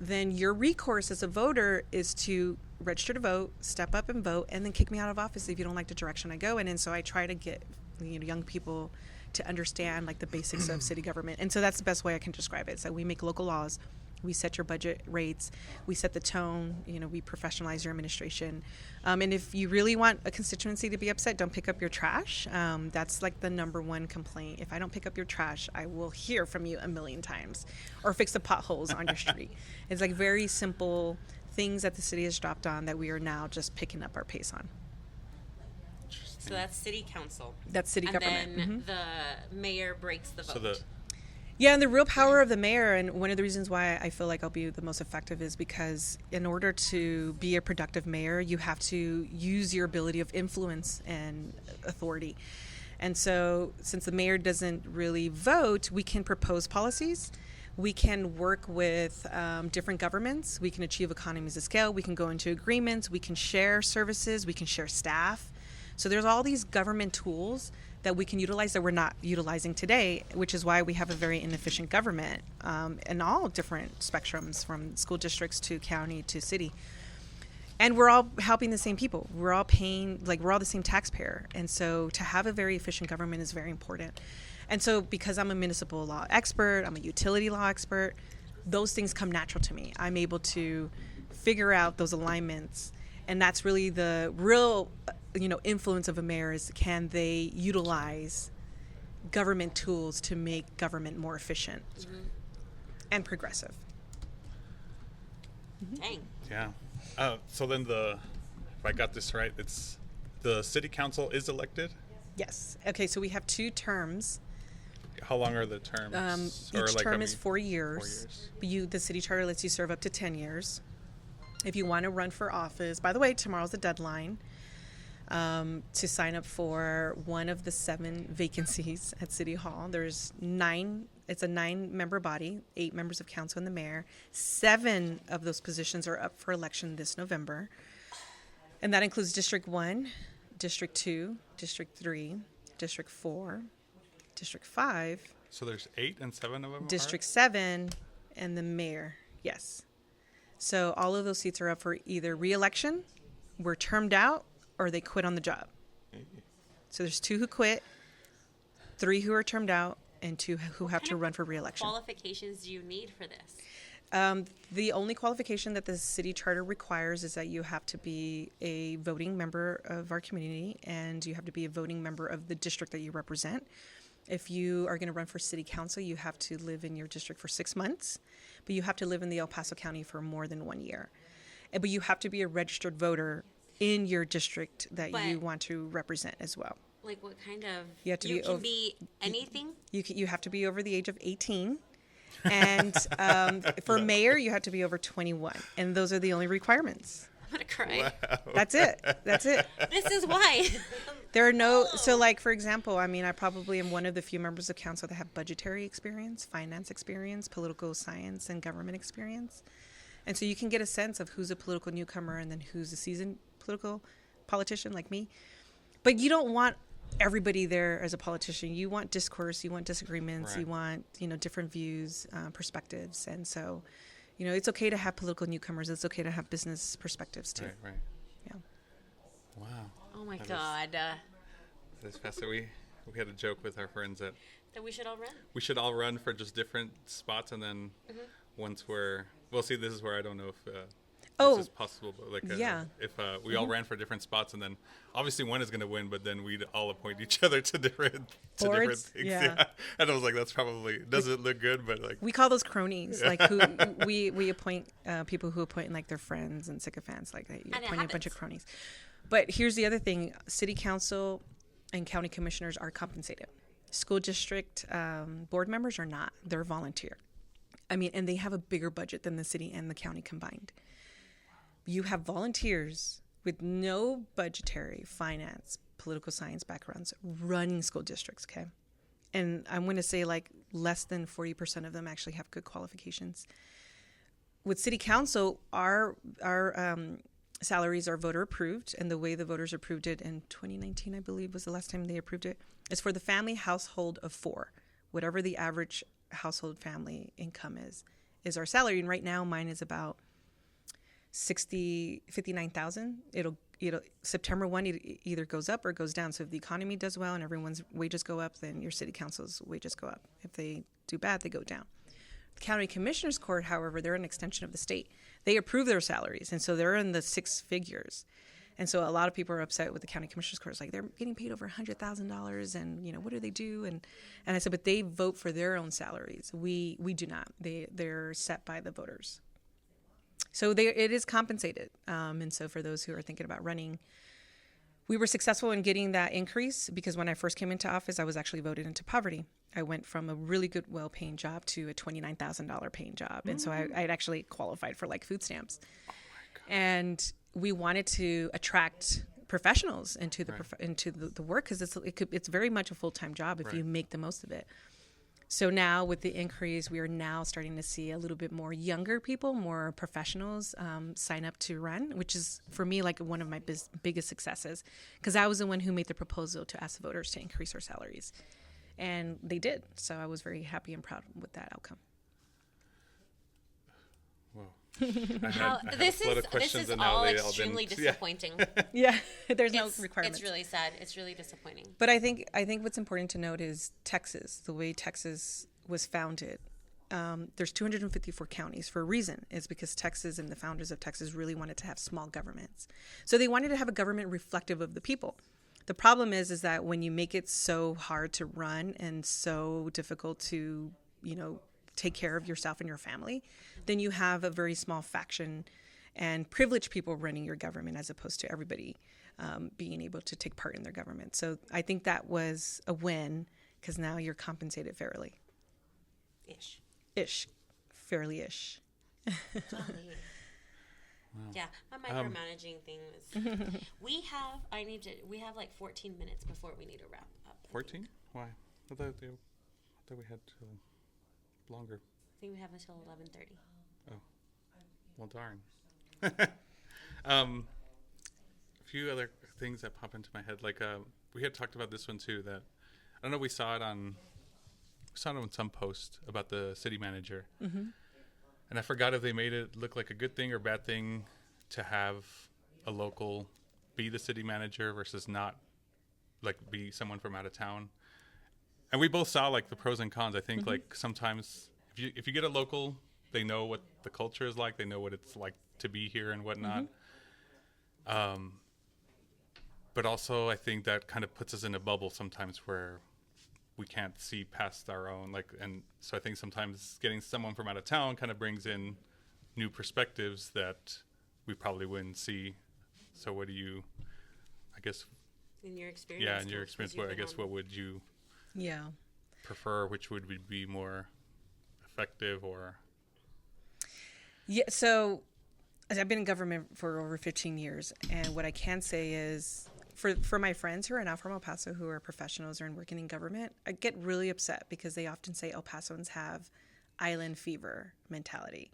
then your recourse as a voter is to register to vote, step up and vote, and then kick me out of office if you don't like the direction I go in. And so I try to get young people to understand like the basics of city government. And so that's the best way I can describe it. So we make local laws, we set your budget rates, we set the tone, we professionalize your administration. And if you really want a constituency to be upset, don't pick up your trash. That's like the number one complaint. If I don't pick up your trash, I will hear from you a million times. Or fix the potholes on your street. It's like very simple things that the city has dropped on that we are now just picking up our pace on. So that's city council. That's city government. And then the mayor breaks the vote. Yeah, and the real power of the mayor, and one of the reasons why I feel like I'll be the most effective is because in order to be a productive mayor, you have to use your ability of influence and authority. And so since the mayor doesn't really vote, we can propose policies. We can work with different governments. We can achieve economies of scale. We can go into agreements. We can share services. We can share staff. So there's all these government tools that we can utilize that we're not utilizing today, which is why we have a very inefficient government in all different spectrums, from school districts to county to city. And we're all helping the same people. We're all paying, we're all the same taxpayer. And so to have a very efficient government is very important. And so because I'm a municipal law expert, I'm a utility law expert, those things come natural to me. I'm able to figure out those alignments. And that's really the real influence of a mayor is, can they utilize government tools to make government more efficient and progressive. Dang. Yeah. So then if I got this right, it's the city council is elected? Yes. Okay, so we have 2 terms. How long are the terms? Each term is 4 years. The city charter lets you serve up to 10 years. If you want to run for office, by the way, tomorrow's the deadline to sign up for one of the 7 vacancies at City Hall. There's 9. It's a 9-member body, 8 members of council and the mayor. 7 of those positions are up for election this November. And that includes District 1, District 2, District 3, District 4, District 5, So there's 8 and 7 of them. District 7, and the mayor. Yes. So all of those seats are up for either re-election, were termed out, or they quit on the job. So there's 2 who quit, 3 who are termed out, and 2 who have to run for re-election. Qualifications do you need for this? The only qualification that the city charter requires is that you have to be a voting member of our community, and you have to be a voting member of the district that you represent. If you are going to run for city council, you have to live in your district for 6 months, but you have to live in the El Paso County for more than 1 year. But you have to be a registered voter in your district that you want to represent as well. Like what kind of? You have to be anything. You have to be over the age of 18. And for mayor, you have to be over 21. And those are the only requirements. I'm going to cry. Wow. That's it. This is why. There are no, so like, for example, I mean, I probably am one of the few members of council that have budgetary experience, finance experience, political science, and government experience. And so you can get a sense of who's a political newcomer and then who's a seasoned politician like me. But you don't want everybody there as a politician. You want discourse, you want disagreements, Right. you want, different views, perspectives. And so, it's okay to have political newcomers. It's okay to have business perspectives too. Right. Yeah. Wow. Oh my That God. That's fast. So we had a joke with our friends that That we should all run. we should all run for just different spots, and then once see, this is where I don't know if this is possible, but like if we all ran for different spots, and then obviously one is going to win, but then we'd all appoint each other to different Boards? things. Yeah. And I was like, that's probably doesn't look good, but like We call those cronies, like who we appoint people who appoint like their friends and sycophants, like you And it appoint a bunch of happens. cronies. But here's the other thing: city council and county commissioners are compensated. School district board members are not; they're volunteer. I mean, and they have a bigger budget than the city and the county combined. You have volunteers with no budgetary, finance, political science backgrounds running school districts. Okay. And I'm going to say like less than 40% of them actually have good qualifications. With city council, our salaries are voter approved, and the way the voters approved it in 2019, I believe, was the last time they approved it, is for the family household of 4. Whatever the average household family income is our salary. And right now mine is about 59,000. It'll September 1 it either goes up or goes down. So if the economy does well and everyone's wages go up, then your city council's wages go up. If they do bad, they go down. The county commissioners court, however, they're an extension of the state. They approve their salaries, and so they're in the 6 figures. And so a lot of people are upset with the county commissioners court. It's like, they're getting paid over $100,000, and what do they do? And I said, but they vote for their own salaries. We do not. They're set by the voters. So it is compensated. And so for those who are thinking about running, we were successful in getting that increase because when I first came into office, I was actually voted into poverty. I went from a really good, well-paying job to a $29,000 paying job. And so I'd actually qualified for like food stamps. Oh my God. And we wanted to attract professionals into the work because it's very much a full-time job if you make the most of it. So now with the increase, we are now starting to see a little bit more younger people, more professionals sign up to run, which is for me like one of my biggest successes because I was the one who made the proposal to ask the voters to increase our salaries. And they did. So I was very happy and proud with that outcome. Whoa. This is all extremely disappointing. Yeah, there's no requirements. It's really sad. It's really disappointing. But I think what's important to note is Texas, the way Texas was founded. There's 254 counties for a reason. It's because Texas and the founders of Texas really wanted to have small governments. So they wanted to have a government reflective of the people. The problem is that when you make it so hard to run and so difficult to, take care of yourself and your family, then you have a very small faction and privileged people running your government as opposed to everybody being able to take part in their government. So I think that was a win because now you're compensated fairly. Ish. Fairly-ish. Wow. Yeah, my micromanaging thing is. We have like 14 minutes before we need to wrap up. 14? Why? I thought we had longer. I think we have until 11:30. Oh, well, darn. A few other things that pop into my head. Like we had talked about this one too. That I don't know. We saw it on some post about the city manager, and I forgot if they made it look like a good thing or bad thing to have a local be the city manager versus not like be someone from out of town. And we both saw like the pros and cons. I think like sometimes if you get a local, they know what the culture is like. They know what it's like to be here and whatnot. But also I think that kind of puts us in a bubble sometimes where we can't see past our own, like, and so I think sometimes getting someone from out of town kind of brings in new perspectives that we probably wouldn't see. So what do you, I guess, in your experience? Yeah, in your experience, what would you prefer? Which would be more effective or? Yeah, so I've been in government for over 15 years, and what I can say is for my friends who are not from El Paso, who are professionals or working in government, I get really upset because they often say El Pasoans have island fever mentality.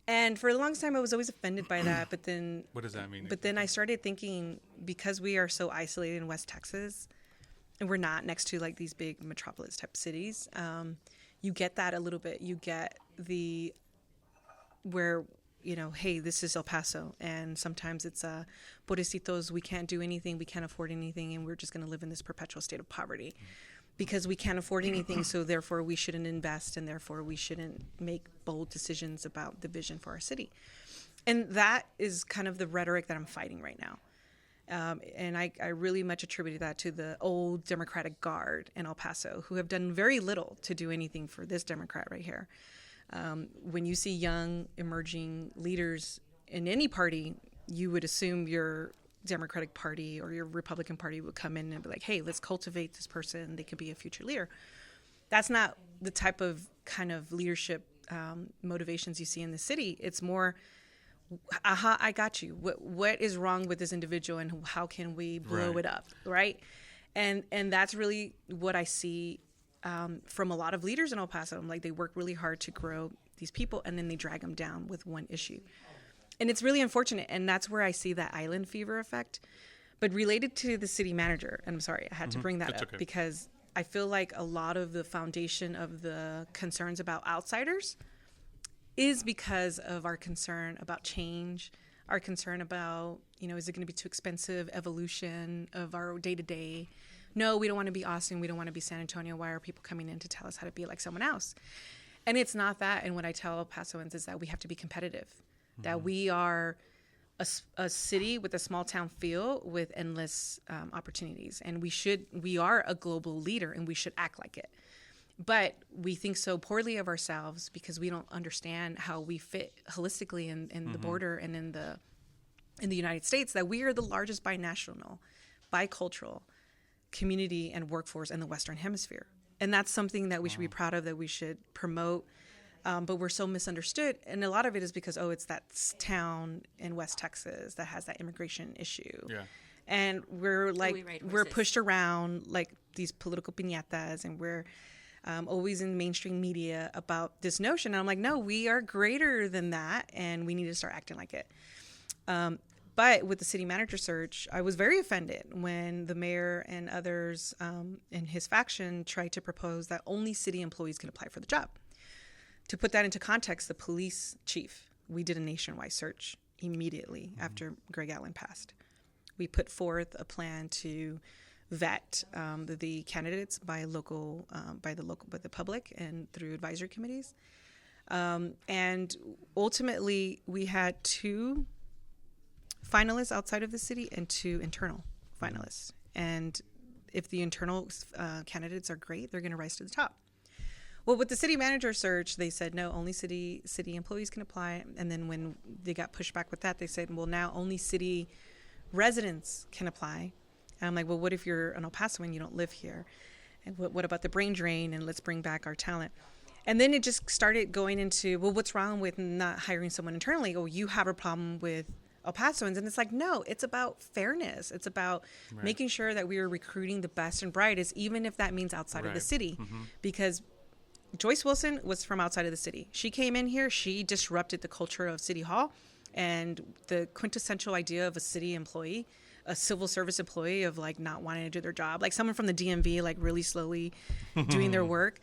And for the longest time, I was always offended by that. But then, what does that mean? But then I started thinking, because we are so isolated in West Texas, and we're not next to like these big metropolis type cities, you get that a little bit. You get where, you know, hey, this is El Paso, and sometimes it's pobrecitos, we can't do anything, we can't afford anything, and we're just going to live in this perpetual state of poverty because we can't afford anything, so therefore we shouldn't invest, and therefore we shouldn't make bold decisions about the vision for our city. And that is kind of the rhetoric that I'm fighting right now. And I really much attribute that to the old Democratic guard in El Paso, who have done very little to do anything for this Democrat right here. When you see young emerging leaders in any party, you would assume your Democratic Party or your Republican Party would come in and be like, hey, let's cultivate this person. They could be a future leader. That's not the type of kind of leadership motivations you see in the city. It's more, aha, I got you. What is wrong with this individual, and how can we blow it up, right? And that's really what I see from a lot of leaders in El Paso. Like, they work really hard to grow these people, and then they drag them down with one issue. And it's really unfortunate, and that's where I see that island fever effect. But related to the city manager, and I'm sorry, I had to bring that up because I feel like a lot of the foundation of the concerns about outsiders is because of our concern about change, our concern about, you know, is it going to be too expensive, evolution of our day-to-day. No, we don't want to be Austin. We don't want to be San Antonio. Why are people coming in to tell us how to be like someone else? And it's not that. And what I tell El Pasoans is that we have to be competitive, that we are a city with a small town feel with endless opportunities. And we are a global leader, and we should act like it. But we think so poorly of ourselves because we don't understand how we fit holistically in the border and in the United States, that we are the largest binational, bicultural community and workforce in the Western Hemisphere. And that's something that we should be proud of, that we should promote. But we're so misunderstood. And a lot of it is because, it's that town in West Texas that has that immigration issue. Yeah. And we're pushed around like these political piñatas, and we're always in mainstream media about this notion. And I'm like, no, we are greater than that, and we need to start acting like it. But with the city manager search, I was very offended when the mayor and others in his faction tried to propose that only city employees can apply for the job. To put that into context, the police chief, we did a nationwide search immediately after Greg Allen passed. We put forth a plan to vet the candidates by the public and through advisory committees. And ultimately, we had 2 finalists outside of the city and 2 internal finalists. And if the internal candidates are great, they're going to rise to the top. Well, with the city manager search, they said, no, only city employees can apply. And then when they got pushed back with that, they said, well, now only city residents can apply. And I'm like, well, what if you're an El Pasoan and you don't live here? And what about the brain drain? And let's bring back our talent. And then it just started going into, well, what's wrong with not hiring someone internally? Oh, you have a problem with El Pasoans. And it's like, no, it's about fairness. It's about making sure that we are recruiting the best and brightest, even if that means outside of the city. Because Joyce Wilson was from outside of the city. She came in here. She disrupted the culture of City Hall. And the quintessential idea of a city employee, a civil service employee, of like not wanting to do their job, like someone from the DMV, like really slowly doing their work.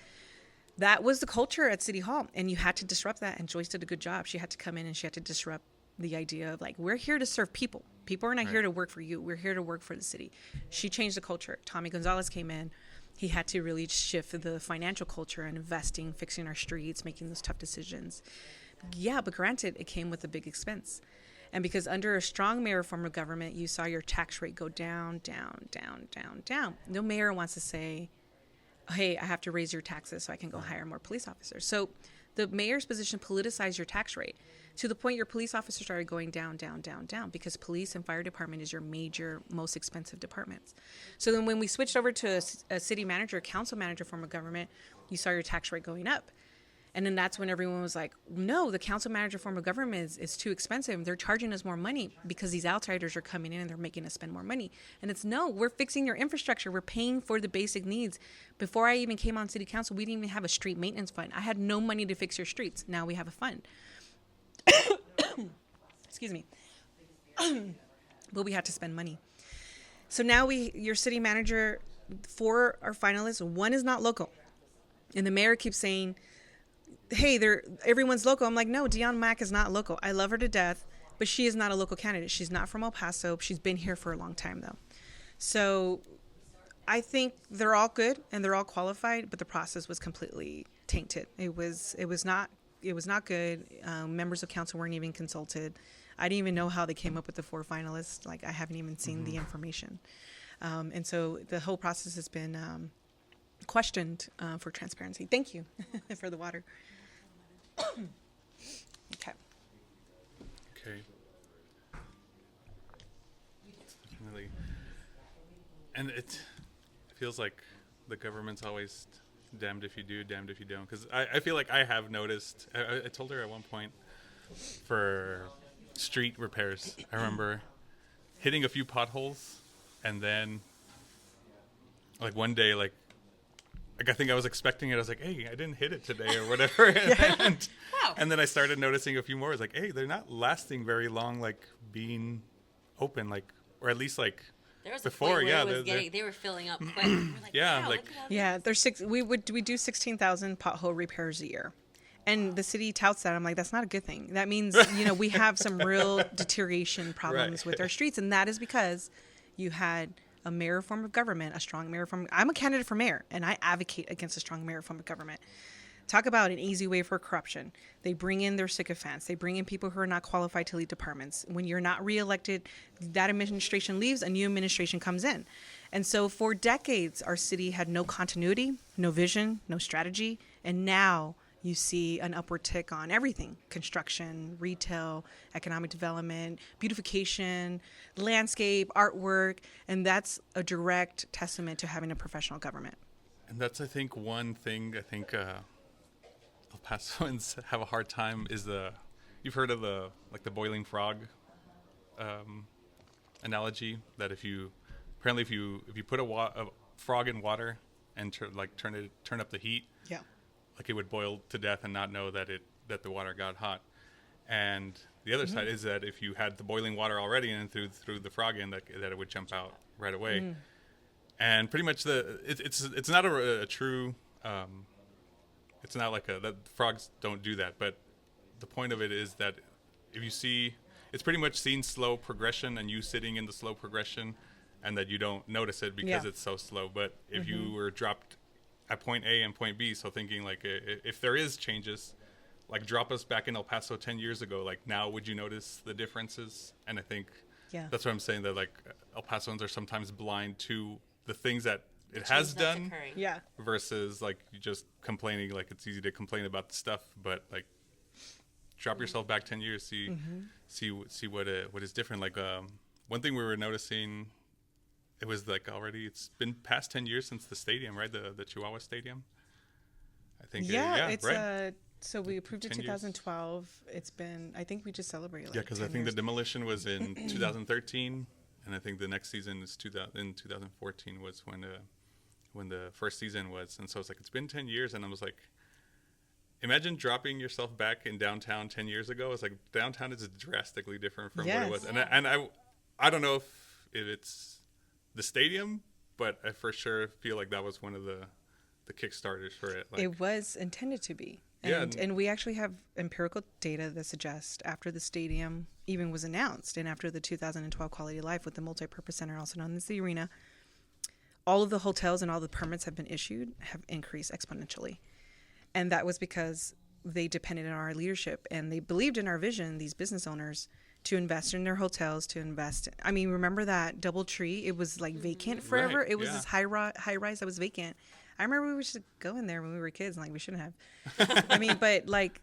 That was the culture at City Hall, and you had to disrupt that. And Joyce did a good job. She had to come in and she had to disrupt the idea of like, we're here to serve people. People are not here to work for you. We're here to work for the city. She changed the culture. Tommy Gonzalez came in. He had to really shift the financial culture and investing, fixing our streets, making those tough decisions. Yeah, but granted, it came with a big expense. And because under a strong mayor form of government, you saw your tax rate go down, down, down, down, down. No mayor wants to say, hey, I have to raise your taxes so I can go hire more police officers. So the mayor's position politicized your tax rate to the point your police officers started going down, down, down, down, because police and fire department is your major, most expensive departments. So then when we switched over to a city manager, council manager form of government, you saw your tax rate going up. And then that's when everyone was like, no, the council manager form of government is too expensive. They're charging us more money because these outsiders are coming in and they're making us spend more money. And it's no, we're fixing your infrastructure. We're paying for the basic needs. Before I even came on city council, we didn't even have a street maintenance fund. I had no money to fix your streets. Now we have a fund. Excuse me. But we had to spend money. So now your city manager, 4 are finalists. 1 is not local. And the mayor keeps saying, hey, everyone's local. I'm like, no, Dion Mack is not local. I love her to death, but she is not a local candidate. She's not from El Paso. She's been here for a long time, though. So I think they're all good and they're all qualified, but the process was completely tainted. It was not good. Members of council weren't even consulted. I didn't even know how they came up with the 4 finalists. Like, I haven't even seen the information. And so the whole process has been questioned for transparency. Thank you for the water. Okay. Definitely. And it feels like the government's always damned if you do, damned if you don't. Because I feel like I have noticed, I told her at one point, for street repairs, I remember hitting a few potholes, and then like one day, like I think I was expecting it. I was like, hey, I didn't hit it today or whatever. And then I started noticing a few more. I was like, hey, they're not lasting very long, like being open, like, or at least like there was before. A point where they were filling up quick. We're like, yeah, wow, like we do 16,000 pothole repairs a year. And the city touts that. I'm like, that's not a good thing. That means, we have some real deterioration problems with our streets. And that is because you had a mayor form of government, a strong mayor form. I'm a candidate for mayor, and I advocate against a strong mayor form of government. Talk about an easy way for corruption. They bring in their sycophants. They bring in people who are not qualified to lead departments. When you're not reelected, that administration leaves, a new administration comes in. And so for decades, our city had no continuity, no vision, no strategy. And now you see an upward tick on everything: construction, retail, economic development, beautification, landscape, artwork. And that's a direct testament to having a professional government. And that's, I think, one thing El Pasoans have a hard time is you've heard of the boiling frog analogy, that if you put a frog in water and turn up the heat, yeah, like it would boil to death and not know that the water got hot. And the other side is that if you had the boiling water already and threw the frog in, that it would jump out right away. And pretty much it's not a true. It's not like that frogs don't do that, but the point of it is that if you see, it's pretty much seeing slow progression and you sitting in the slow progression, and that you don't notice it because it's so slow. But if you were dropped at point A and point B, so thinking like if there is changes, like drop us back in El Paso 10 years ago, like now would you notice the differences? And I think that's what I'm saying, that like El Pasoans are sometimes blind to the things that it has done, versus like you just complaining. Like it's easy to complain about the stuff, but like drop yourself back 10 years, see what is different. Like one thing we were noticing, it was like already it's been past 10 years since the stadium, right? The Chihuahua Stadium. I think it's right. So we approved it 2012. It's been, I think we just celebrated. Because I think the demolition was in 2013, and I think the next season is 2014 was when the first season was. And so it's like it's been 10 years, and I was like, imagine dropping yourself back in downtown 10 years ago. It's like downtown is drastically different from what it was. Yes. And I don't know if it's the stadium, but I for sure feel like that was one of the kickstarters for it. Like, It was intended to be. Yeah. And we actually have empirical data that suggests after the stadium even was announced and after the 2012 Quality of Life with the multipurpose center, also known as the arena, all of the hotels and all the permits have been issued have increased exponentially. And that was because they depended on our leadership and they believed in our vision, these business owners, to invest in their hotels, to invest. I mean, remember that DoubleTree? It was like vacant forever. Right, It was yeah. this high rise that was vacant. I remember we used to go in there when we were kids and like we shouldn't have. I mean, but like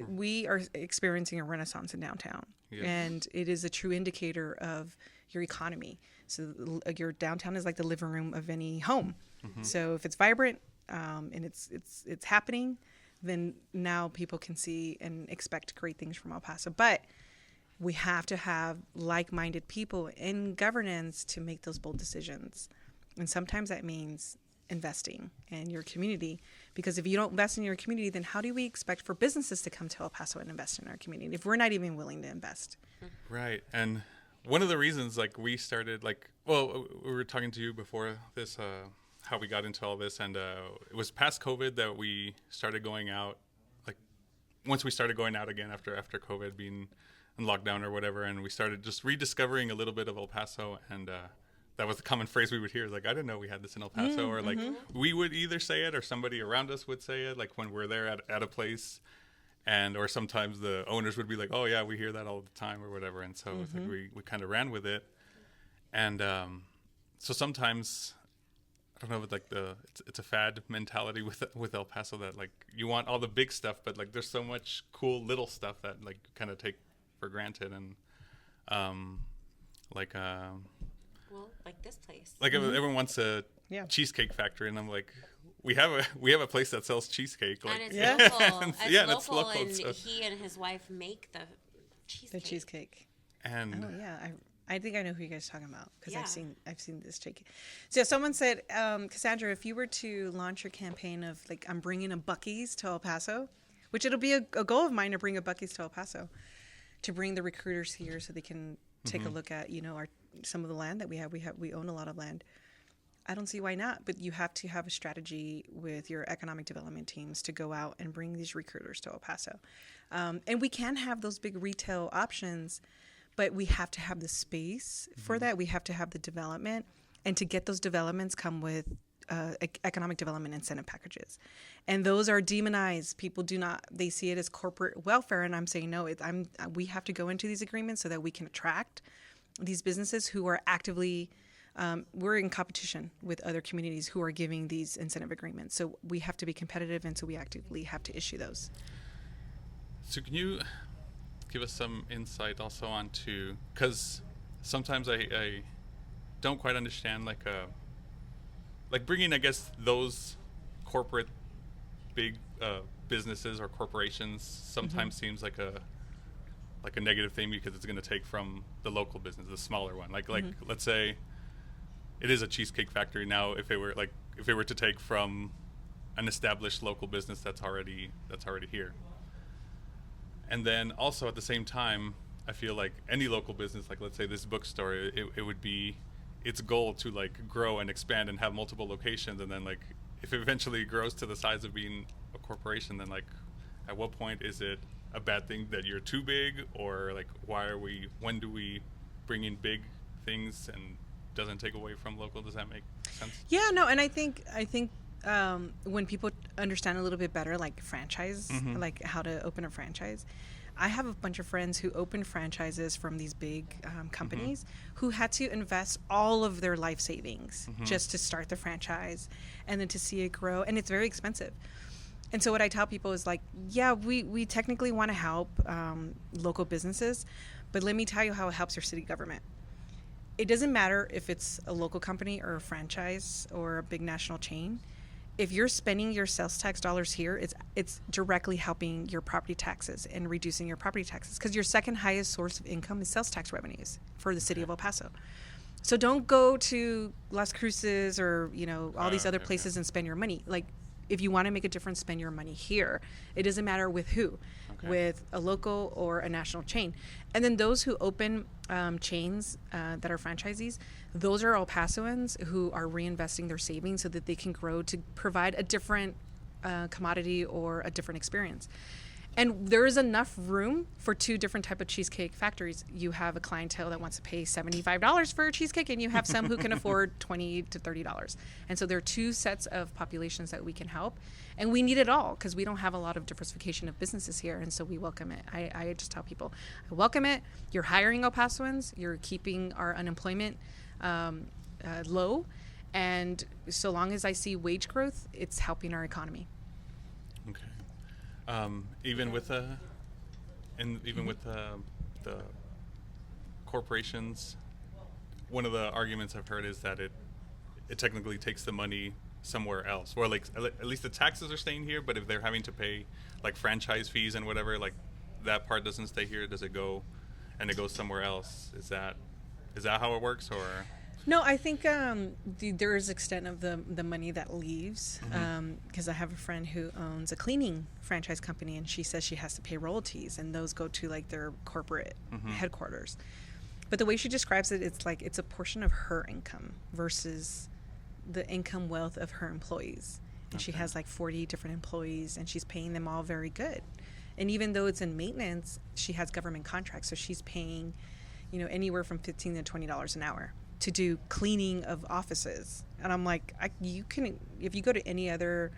we are experiencing a renaissance in downtown. Yes. And it is a true indicator of your economy. So your downtown is like the living room of any home. Mm-hmm. So if it's vibrant and it's happening, then now people can see and expect great things from El Paso. But we have to have like-minded people in governance to make those bold decisions. And sometimes that means investing in your community, because if you don't invest in your community, then how do we expect for businesses to come to El Paso and invest in our community if we're not even willing to invest? Right. And one of the reasons, like, we started, like, well, we were talking to you before this, how we got into all this, and it was past COVID that we started going out, like, once we started going out again after COVID being in lockdown or whatever, and we started just rediscovering a little bit of El Paso, and that was the common phrase we would hear, like, I didn't know we had this in El Paso, or like we would either say it or somebody around us would say it, like when we're there at a place, and or sometimes the owners would be like, oh yeah, we hear that all the time or whatever, and so it's like we kind of ran with it, and so sometimes I don't know, but like it's a fad mentality with El Paso that like you want all the big stuff, but like there's so much cool little stuff that like you kind of take for granted, and Well, like this place. like everyone wants a Yeah. cheesecake factory, and I'm like, we have a place that sells cheesecake, like, And it's Yeah. local. And- It's yeah, and it's local, local, and so- he and his wife make the cheesecake. The cheesecake. and Oh yeah, I think I know who you guys are talking about because Yeah. I've seen this cheesecake. So someone said, Cassandra, if you were to launch your campaign of like I'm bringing a Buc-ee's to El Paso, which it'll be a goal of mine to bring a Buc-ee's to El Paso, to bring the recruiters here so they can take a look at some of the land that we own a lot of land. I don't see why not, but you have to have a strategy with your economic development teams to go out and bring these recruiters to El Paso. And we can have those big retail options, but we have to have the space for that. We have to have the development. And to get those developments come with economic development incentive packages. And those are demonized. People they see it as corporate welfare. And I'm saying, no, we have to go into these agreements so that we can attract these businesses who are actively, we're in competition with other communities who are giving these incentive agreements. So we have to be competitive, and so we actively have to issue those. So can you give us some insight also onto, because sometimes I don't quite understand like bringing, I guess, those corporate big businesses or corporations sometimes seems like a negative thing because it's going to take from the local business, the smaller one. Like let's say it is a cheesecake factory now. If it were to take from an established local business that's already here. And then also at the same time, I feel like any local business, like let's say this bookstore, it would be its goal to like grow and expand and have multiple locations. And then like if it eventually grows to the size of being a corporation, then like at what point is it a bad thing that you're too big, or like when do we bring in big things and doesn't take away from local? Does that make sense? Yeah, no, and I think when people understand a little bit better, like franchise, like how to open a franchise, I have a bunch of friends who opened franchises from these big companies who had to invest all of their life savings just to start the franchise and then to see it grow, and it's very expensive. And so what I tell people is like, yeah, we technically want to help local businesses, but let me tell you how it helps your city government. It doesn't matter if it's a local company or a franchise or a big national chain. If you're spending your sales tax dollars here, it's directly helping your property taxes and reducing your property taxes, because your second highest source of income is sales tax revenues for the city of El Paso. So don't go to Las Cruces or all these other places and spend your money. Like, if you want to make a difference, spend your money here. It doesn't matter with who, with a local or a national chain. And then those who open chains that are franchisees, those are El Pasoans who are reinvesting their savings so that they can grow to provide a different commodity or a different experience. And there is enough room for two different type of cheesecake factories. You have a clientele that wants to pay $75 for a cheesecake, and you have some who can afford $20 to $30. And so there are two sets of populations that we can help. And we need it all because we don't have a lot of diversification of businesses here. And so we welcome it. I just tell people, I welcome it. You're hiring El Pasoans. You're keeping our unemployment low. And so long as I see wage growth, it's helping our economy. Okay. Even with the corporations, one of the arguments I've heard is that it technically takes the money somewhere else, or like at least the taxes are staying here, but if they're having to pay like franchise fees and whatever, like that part doesn't stay here. Does it go, and it goes somewhere else? Is that how it works, or? No, I think there is extent of the money that leaves, because I have a friend who owns a cleaning franchise company, and she says she has to pay royalties, and those go to like their corporate headquarters. But the way she describes it, it's like it's a portion of her income versus the income wealth of her employees. And she has like 40 different employees, and she's paying them all very good. And even though it's in maintenance, she has government contracts, so she's paying, anywhere from $15 to $20 an hour to do cleaning of offices. And I'm like, you can, if you go to any other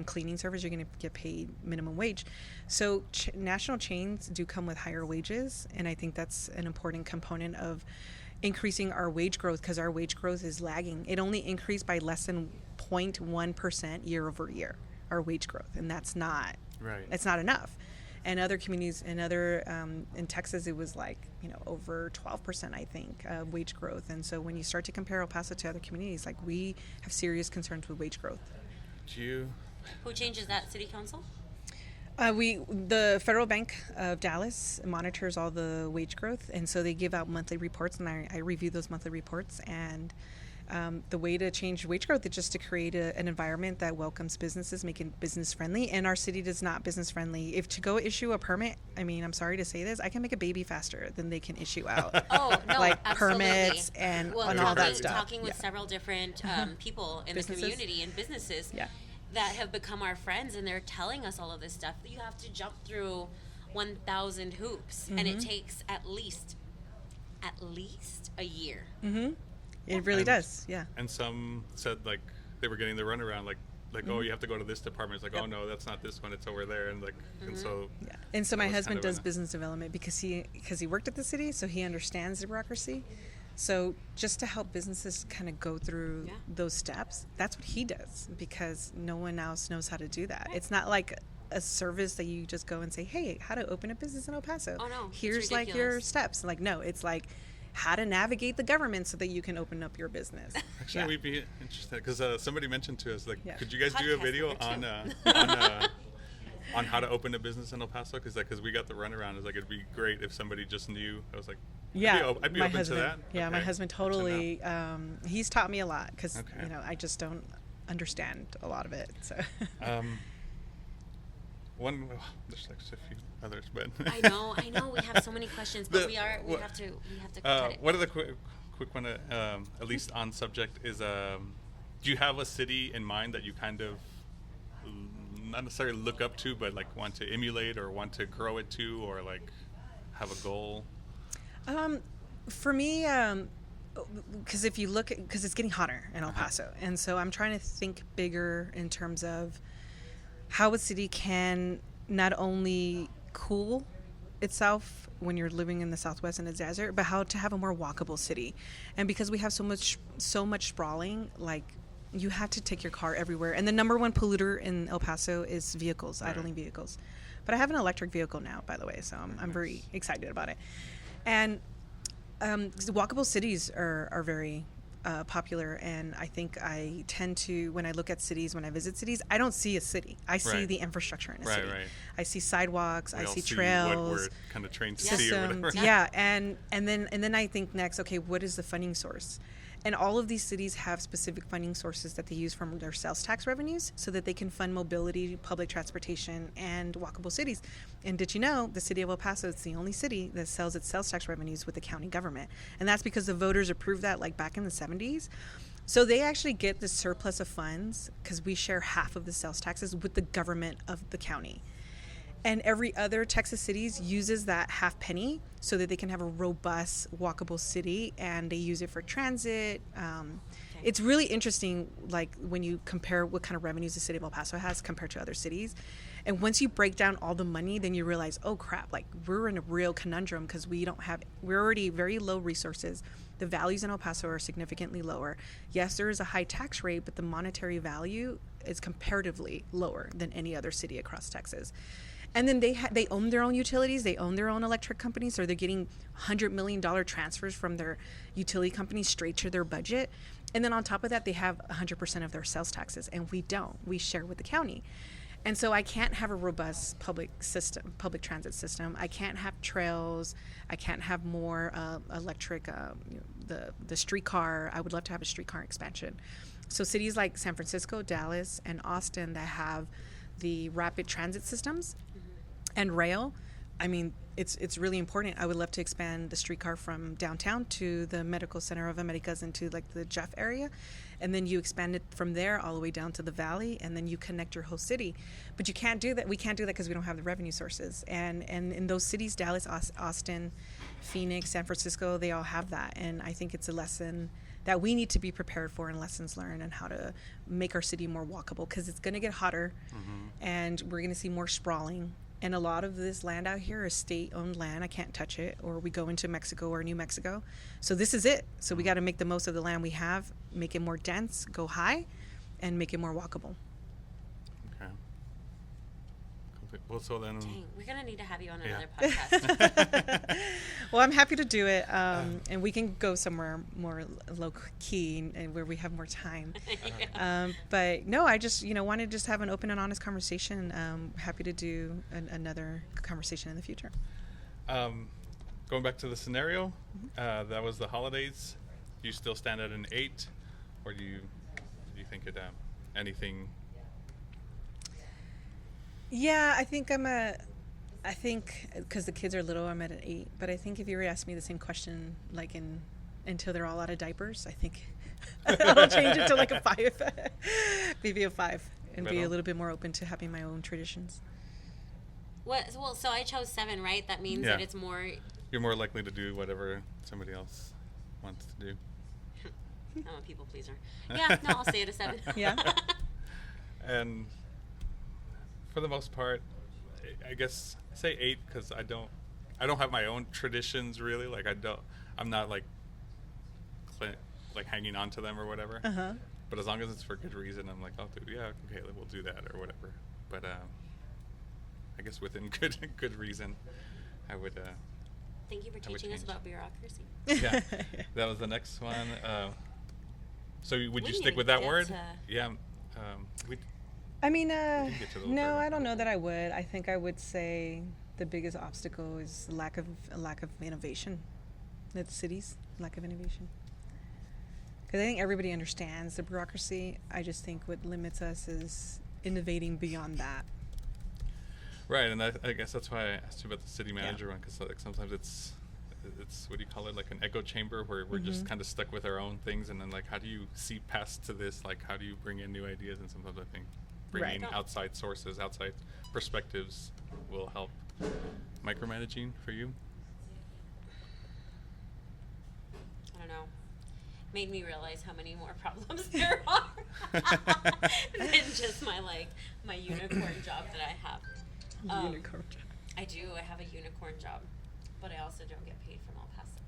cleaning service, you're going to get paid minimum wage. So national chains do come with higher wages, and I think that's an important component of increasing our wage growth, because our wage growth is lagging. It only increased by less than 0.1% year over year, our wage growth, and that's not right. It's not enough. And other communities, in Texas, it was like, over 12%, I think, wage growth. And so when you start to compare El Paso to other communities, like, we have serious concerns with wage growth. Who changes that? City council? The Federal Bank of Dallas monitors all the wage growth, and so they give out monthly reports, and I review those monthly reports. And the way to change wage growth is just to create an environment that welcomes businesses, make it business friendly. And our city is not business friendly. If to go issue a permit, I'm sorry to say this, I can make a baby faster than they can issue out. Oh, no, like absolutely. Permits and all that stuff. Talking with several different people in businesses? The community and businesses that have become our friends, and they're telling us all of this stuff. You have to jump through 1,000 hoops, and it takes at least a year. It really does, yeah. And some said like they were getting the runaround, like oh, you have to go to this department. It's like, oh no, that's not this one. It's over there, and like and so. Yeah. And so my husband does business development because he worked at the city, so he understands the bureaucracy. So just to help businesses kind of go through those steps, that's what he does, because no one else knows how to do that. Right. It's not like a service that you just go and say, hey, how to open a business in El Paso. Oh no, here's like your steps. Like, no, it's like how to navigate the government so that you can open up your business. Actually, we'd be interested, because somebody mentioned to us, like, could you guys do a video on how to open a business in El Paso? Because we got the runaround. It's like, it'd be great if somebody just knew. I was like, I'd be open to that. Yeah, my husband totally, he's taught me a lot, because, I just don't understand a lot of it. So. There's like a few others, but I know we have so many questions, but we have to cut it. What are the quick one, at least on subject, is do you have a city in mind that you kind of not necessarily look up to, but like want to emulate or want to grow it to, or like have a goal? For me, because if you look, because it's getting hotter in El Paso, and so I'm trying to think bigger in terms of how a city can not only cool itself when you're living in the Southwest in a desert, but how to have a more walkable city. And because we have so much sprawling, like, you have to take your car everywhere. And the number one polluter in El Paso is vehicles, idling vehicles. But I have an electric vehicle now, by the way, so I'm very excited about it. And walkable cities are very popular, and I think I tend to, when I look at cities, when I visit cities, I don't see a city. I see the infrastructure in a city. Right. I see sidewalks, I see trails, what we're kind of trained to systems, see or whatever. And then I think next, okay, what is the funding source? And all of these cities have specific funding sources that they use from their sales tax revenues so that they can fund mobility, public transportation, and walkable cities. And did you know the city of El Paso is the only city that sells its sales tax revenues with the county government? And that's because the voters approved that like back in the 70s. So they actually get the surplus of funds because we share half of the sales taxes with the government of the county. And every other Texas cities uses that half penny so that they can have a robust, walkable city, and they use it for transit. It's really interesting, like when you compare what kind of revenues the city of El Paso has compared to other cities. And once you break down all the money, then you realize, oh crap, like we're in a real conundrum because we're already very low resources. The values in El Paso are significantly lower. Yes, there is a high tax rate, but the monetary value is comparatively lower than any other city across Texas. And then they own their own utilities. They own their own electric companies. So they're getting $100 million transfers from their utility companies straight to their budget. And then on top of that, they have 100% of their sales taxes. And we don't. We share with the county. And so I can't have a robust public transit system. I can't have trails. I can't have more electric, the streetcar. I would love to have a streetcar expansion. So cities like San Francisco, Dallas, and Austin that have the rapid transit systems and rail, I mean, it's really important. I would love to expand the streetcar from downtown to the Medical Center of Americas into like the Jeff area. And then you expand it from there all the way down to the valley, and then you connect your whole city. But you can't do that. We can't do that because we don't have the revenue sources. And in those cities, Dallas, Austin, Phoenix, San Francisco, they all have that. And I think it's a lesson that we need to be prepared for and lessons learned and how to make our city more walkable, because it's going to get hotter and we're going to see more sprawling. And a lot of this land out here is state-owned land. I can't touch it, or we go into Mexico or New Mexico. So this is it. So we got to make the most of the land we have, make it more dense, go high, and make it more walkable. Okay. Well, so then... Dang, we're going to need to have you on another podcast. Well, I'm happy to do it, and we can go somewhere more low-key and where we have more time. But no, I just want to just have an open and honest conversation. Happy to do another conversation in the future. Going back to the scenario, that was the holidays. Do you still stand at an 8, or do you think it anything? Yeah, I think because the kids are little, I'm at an 8. But I think if you were to ask me the same question, like until they're all out of diapers, I think I'll change it to like a 5, maybe a 5, and be a little bit more open to having my own traditions. Well, so I chose 7, right? That means that it's more... You're more likely to do whatever somebody else wants to do. I'm a people pleaser. Yeah, no, I'll stay at a 7. Yeah. And for the most part, I guess I say 8 because I don't have my own traditions really. Like I'm not like hanging on to them or whatever. But as long as it's for good reason, I'm like, oh, dude, yeah, okay, we'll do that or whatever. But I guess within good reason, I would. Thank you for teaching us about bureaucracy. Yeah, that was the next one. So would you stick with that word? Yeah. I mean, no, I don't know that I would. I think I would say the biggest obstacle is lack of innovation. At cities, lack of innovation. Because I think everybody understands the bureaucracy. I just think what limits us is innovating beyond that. Right, and I guess that's why I asked you about the city manager one, because like sometimes it's what do you call it, like an echo chamber where we're just kind of stuck with our own things, and then like how do you see past to this? Like how do you bring in new ideas? And sometimes I think bringing outside sources, outside perspectives will help. Micromanaging for you? I don't know. Made me realize how many more problems there are than just my unicorn job that I have. Unicorn job. I do. I have a unicorn job, but I also don't get paid from El Paso.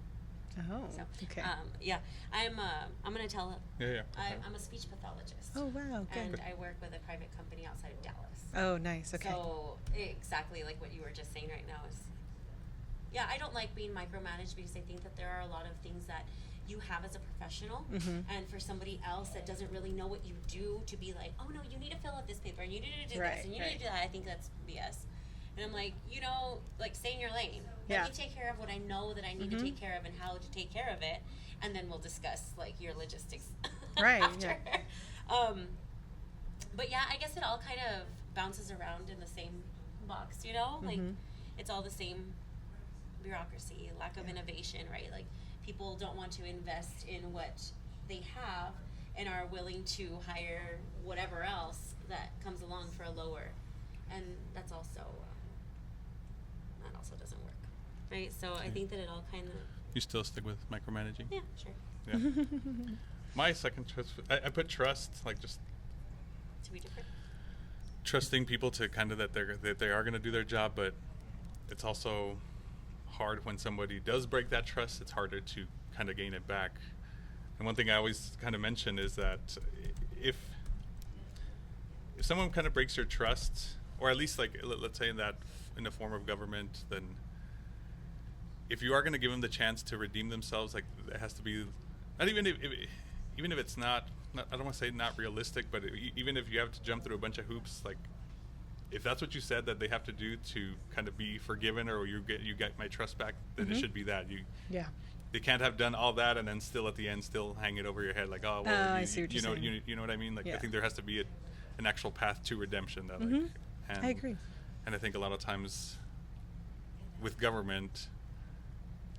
Oh, So, okay. yeah, I'm gonna tell. Yeah. I'm a speech pathologist. Oh, wow, good. And I work with a private company outside of Dallas. Oh, nice. Okay. So exactly like what you were just saying right now is, yeah, I don't like being micromanaged because I think that there are a lot of things that you have as a professional, and for somebody else that doesn't really know what you do to be like, oh no, you need to fill out this paper and you need to do this and you need to do that. I think that's BS. And I'm like, like, stay in your lane. Yeah. Let me take care of what I know that I need to take care of and how to take care of it. And then we'll discuss, like, your logistics Right, after. yeah. But, yeah, I guess it all kind of bounces around in the same box, Like, it's all the same bureaucracy, lack of innovation, right? Like, people don't want to invest in what they have and are willing to hire whatever else that comes along for a lower. And that's also, that also doesn't work, right? So I think that it all kind of... You still stick with micromanaging? Yeah, sure. Yeah. My second trust, I put trust, like just... To be different. Trusting people to kind of that they are going to do their job, but it's also hard when somebody does break that trust. It's harder to kind of gain it back. And one thing I always kind of mention is that if someone kind of breaks your trust, or at least, like, let's say in the form of government, then if you are going to give them the chance to redeem themselves, like, it has to be, not even if it's not I don't want to say not realistic, but even if you have to jump through a bunch of hoops, like, if that's what you said that they have to do to kind of be forgiven, or you get my trust back, then it should be that they can't have done all that and then still at the end still hang it over your head, like, oh well, I see what you're saying. You know what I mean? Like, Yeah. I think there has to be an actual path to redemption. That, like, and I agree. And I think a lot of times with government,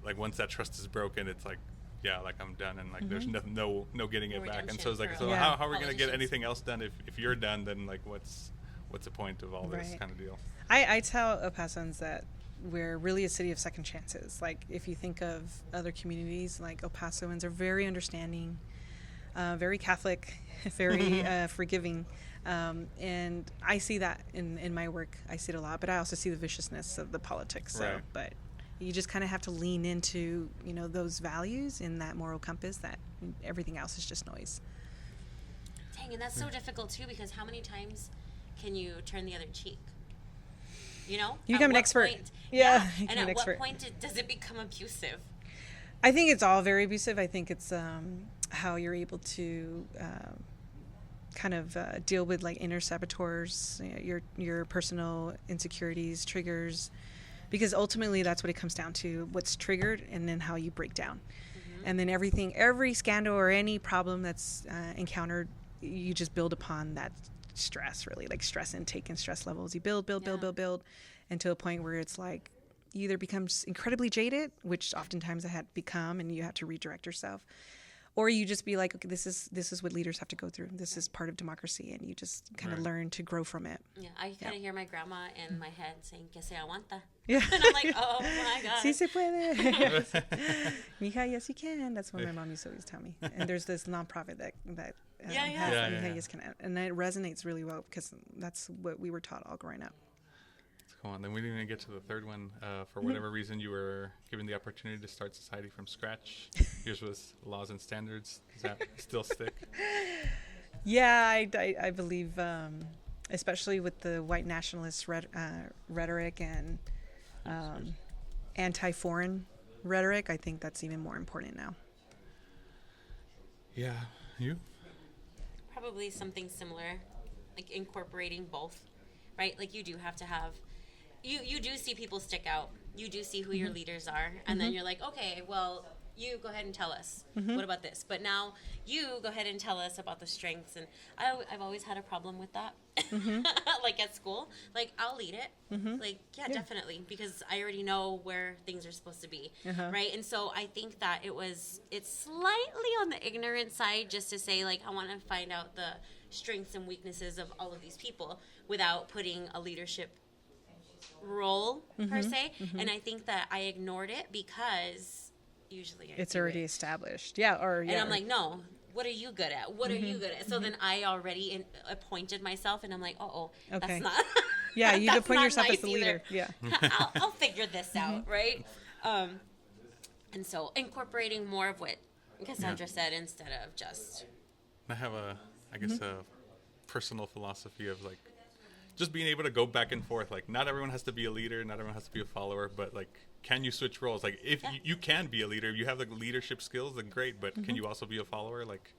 like, once that trust is broken, it's like, yeah, like, I'm done, and, like, there's nothing, no getting it back. And so it's like, so how are we going to get anything else done if you're done? Then, like, what's the point of all this kind of deal? I tell El Pasoans that we're really a city of second chances. Like, if you think of other communities, like, El Pasoans are very understanding, very Catholic, very forgiving. And I see that in my work. I see it a lot, but I also see the viciousness of the politics. So, Right. But you just kind of have to lean into, those values in that moral compass, that everything else is just noise. Dang, and that's so difficult, too, because how many times can you turn the other cheek? You become an expert. Yeah. And at what point does it become abusive? I think it's all very abusive. I think it's how you're able to kind of deal with, like, inner saboteurs, your personal insecurities, triggers, because ultimately that's what it comes down to: what's triggered, and then how you break down. And then every scandal or any problem that's encountered, you just build upon that stress, really, like stress intake and stress levels. You build until a point where it's like you either becomes incredibly jaded, which oftentimes I had become, and you have to redirect yourself, or you just be like, okay, this is what leaders have to go through. This is part of democracy, and you just kind of learn to grow from it. Yeah, I kind of hear my grandma in my head saying, "Que se aguanta." Yeah. And I'm like, oh my God. Sí se puede. Mija, yes you can. That's what my mom used to always tell me. And there's this nonprofit that has Mija, yes can, and it resonates really well because that's what we were taught all growing up. Come on, then we didn't even get to the third one. For whatever reason, you were given the opportunity to start society from scratch. Yours was laws and standards. Does that still stick? Yeah, I believe, especially with the white nationalist rhetoric and anti-foreign rhetoric, I think that's even more important now. Yeah, you? Probably something similar, like incorporating both, right? Like, you do have to have... You do see people stick out. You do see who your leaders are. And then you're like, okay, well, you go ahead and tell us. What about this? But now you go ahead and tell us about the strengths. And I've always had a problem with that. Like, at school. Like, I'll lead it. Like, yeah, definitely. Because I already know where things are supposed to be. Right? And so I think that it's slightly on the ignorant side just to say, like, I want to find out the strengths and weaknesses of all of these people without putting a leadership role per se. And I think that I ignored it because usually it's already established. Yeah. And I'm like, no, what are you good at? What are you good at? So then I already appointed myself, and I'm like, okay. That's not... Yeah, you appoint yourself nice as the leader. Either. Yeah. I'll figure this out, right? And so incorporating more of what Cassandra said instead of just... I have a personal philosophy of, like, just being able to go back and forth. Like, not everyone has to be a leader, not everyone has to be a follower, but, like, can you switch roles? Like, if you can be a leader, you have the leadership skills, then great, but can you also be a follower? Like,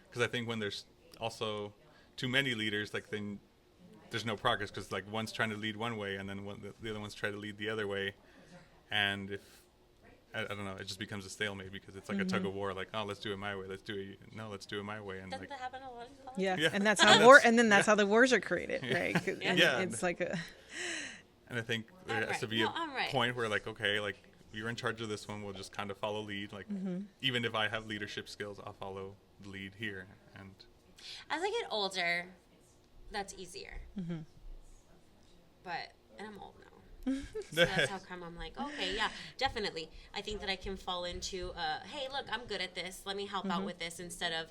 because I think when there's also too many leaders, like, then there's no progress because like one's trying to lead one way and then the other one's trying to lead the other way, and if I don't know, it just becomes a stalemate because it's like a tug of war. Like, oh, let's do it my way. Let's do it my way. And Doesn't like, that happen a lot in politics? Yeah. Yeah. And that's how that's how the wars are created, right? And Yeah. it's like a and I think there I'm has to right. be No, a I'm right. point where like, okay, like you're in charge of this one. We'll just kind of follow lead. Like, even if I have leadership skills, I'll follow the lead here. And As I get older, that's easier. And I'm old now. So that's how come I'm like, okay, yeah, definitely. I think that I can fall into, hey, look, I'm good at this. Let me help out with this instead of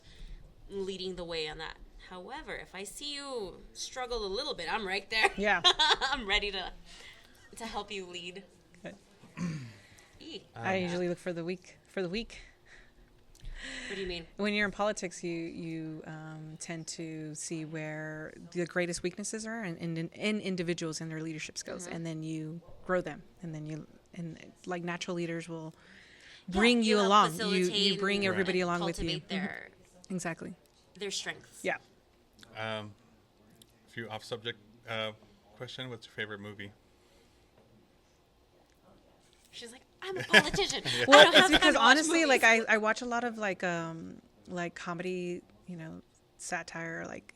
leading the way on that. However, if I see you struggle a little bit, I'm right there. Yeah. I'm ready to help you lead. Good. Eee. I usually look for the weak. What do you mean? When you're in politics, you tend to see where the greatest weaknesses are in individuals and their leadership skills, and then you grow them, and then like natural leaders will bring you help along. You facilitate bring and everybody along with you. cultivate Exactly. their strengths. Yeah. a few off subject question. What's your favorite movie? She's like, I'm a politician. I Well, don't it's have time because to watch honestly, movies. like I watch a lot of like comedy, satire, like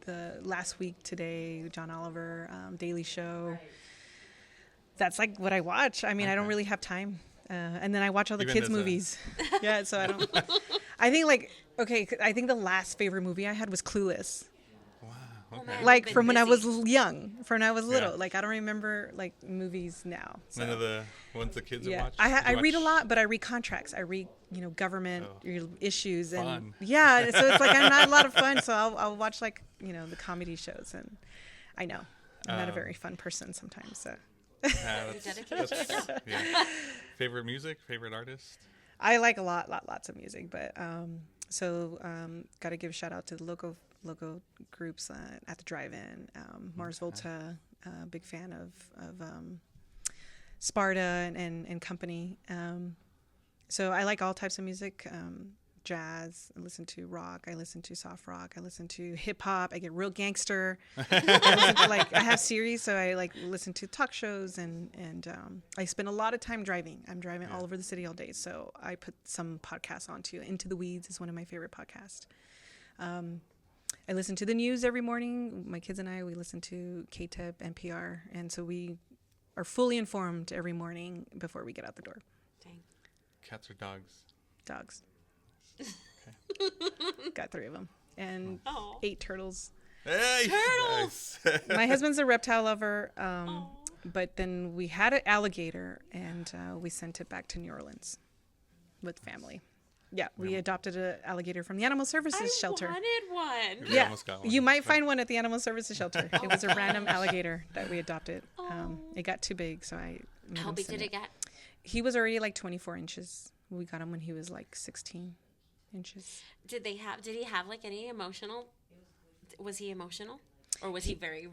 the Last Week Today, John Oliver, Daily Show. That's like what I watch. I mean, I don't Okay. really have time, and then I watch all the Even kids as a- movies. Yeah, so I don't. I think I think the last favorite movie I had was Clueless. Wow. Oh, Okay. man. Like been from when I was busy. young, from when I was little. Yeah. Like I don't remember like movies now. So. None of the ones the kids Yeah, watch. I You read a watch- lot, but I read contracts. I read government issues and Fun. yeah. So it's like I'm not a lot of fun. So I'll watch like the comedy shows, and I know I'm not a very fun person sometimes. So Yeah, Dedicated. yeah. Favorite music? Favorite artist? I like lots of music, but got to give a shout out to the local groups at the drive-in. Mars Volta, big fan of Sparta and company. So I like all types of music. Jazz. I listen to rock. I listen to soft rock. I listen to hip hop. I get real gangster. I have series, so I listen to talk shows and I spend a lot of time driving. I'm driving all over the city all day, so I put some podcasts on too. Into the Weeds is one of my favorite podcasts. I listen to the news every morning. My kids and I, we listen to KTEP, NPR, and so we are fully informed every morning before we get out the door. Dang. Cats or dogs? Dogs. Got 3 of them. And Oh. 8 turtles. Hey! Turtles! Nice. My husband's a reptile lover, but then we had an alligator, and we sent it back to New Orleans with family. Yeah, we adopted an alligator from the Animal Services shelter. I wanted one. We Yeah, almost got one. you might find one at the Animal Services shelter. It was a random alligator that we adopted. It got too big, so I made How him big send did it get? He was already like 24 inches. We got him when he was like 16 inches. Did he have like any emotional? Was he emotional, or was he very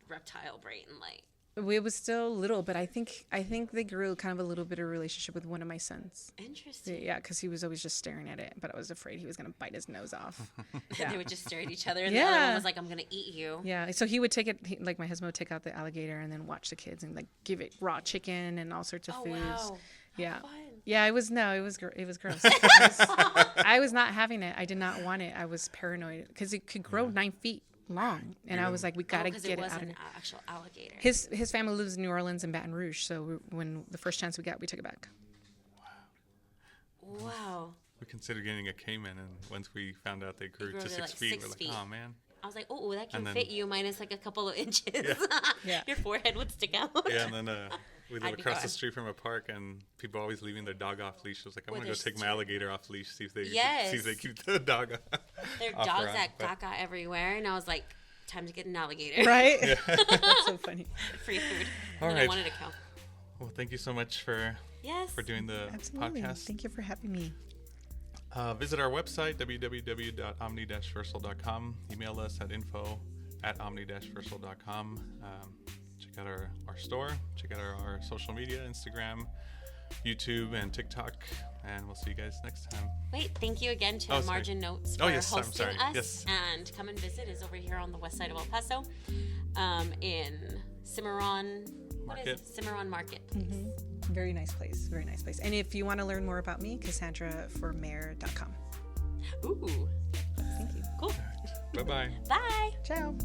reptile brain like? It was still little, but I think they grew kind of a little bit of a relationship with one of my sons. Interesting. Yeah, because he was always just staring at it, but I was afraid he was gonna bite his nose off. They would just stare at each other, and the other one Yeah. was like, "I'm gonna eat you." Yeah, so he would take it. Like my husband would take out the alligator and then watch the kids and like give it raw chicken and all sorts of Oh foods. wow. Yeah. Fun. Yeah, it was gross. I was not having it. I did not want it. I was paranoid because it could grow 9 feet long, and I was like, we gotta because get it it was out of an here. actual alligator. His family lives in New Orleans and Baton Rouge, so when the first chance we got, we took it back. Wow. We considered getting a caiman, and once we found out they grew grew to to, 6 like, feet, 6 we're like, feet. oh man. I was like, oh, that can And then- fit you minus like a couple of inches. Yeah. Your forehead would stick out. Yeah, and then we live I'd be across the gone. street from a park, and people always leaving their dog off leash. I was like, I With want to go their take my alligator off leash, see if they Yes. keep the dog There are off dogs around, at but- Gaga everywhere, and I was like, time to get an alligator. Right? That's so funny. Free food. All And then I right. wanted a cow. Well, thank you so much for Yes. doing the Absolutely. podcast. Thank you for having me. Visit our website, www.omni-versal.com. Email us at info@omni-versal.com. Check out our store. Check out our social media, Instagram, YouTube, and TikTok. And we'll see you guys next time. Wait, thank you again to sorry. Margin Notes for hosting us. Yes. And come and visit is over here on the west side of El Paso, in Cimarron. Market. What is it? Cimarron Market. Very nice place. Very nice place. And if you want to learn more about me, CassandraForMayor.com. Ooh. Thank you. Cool. Bye-bye. Bye. Ciao.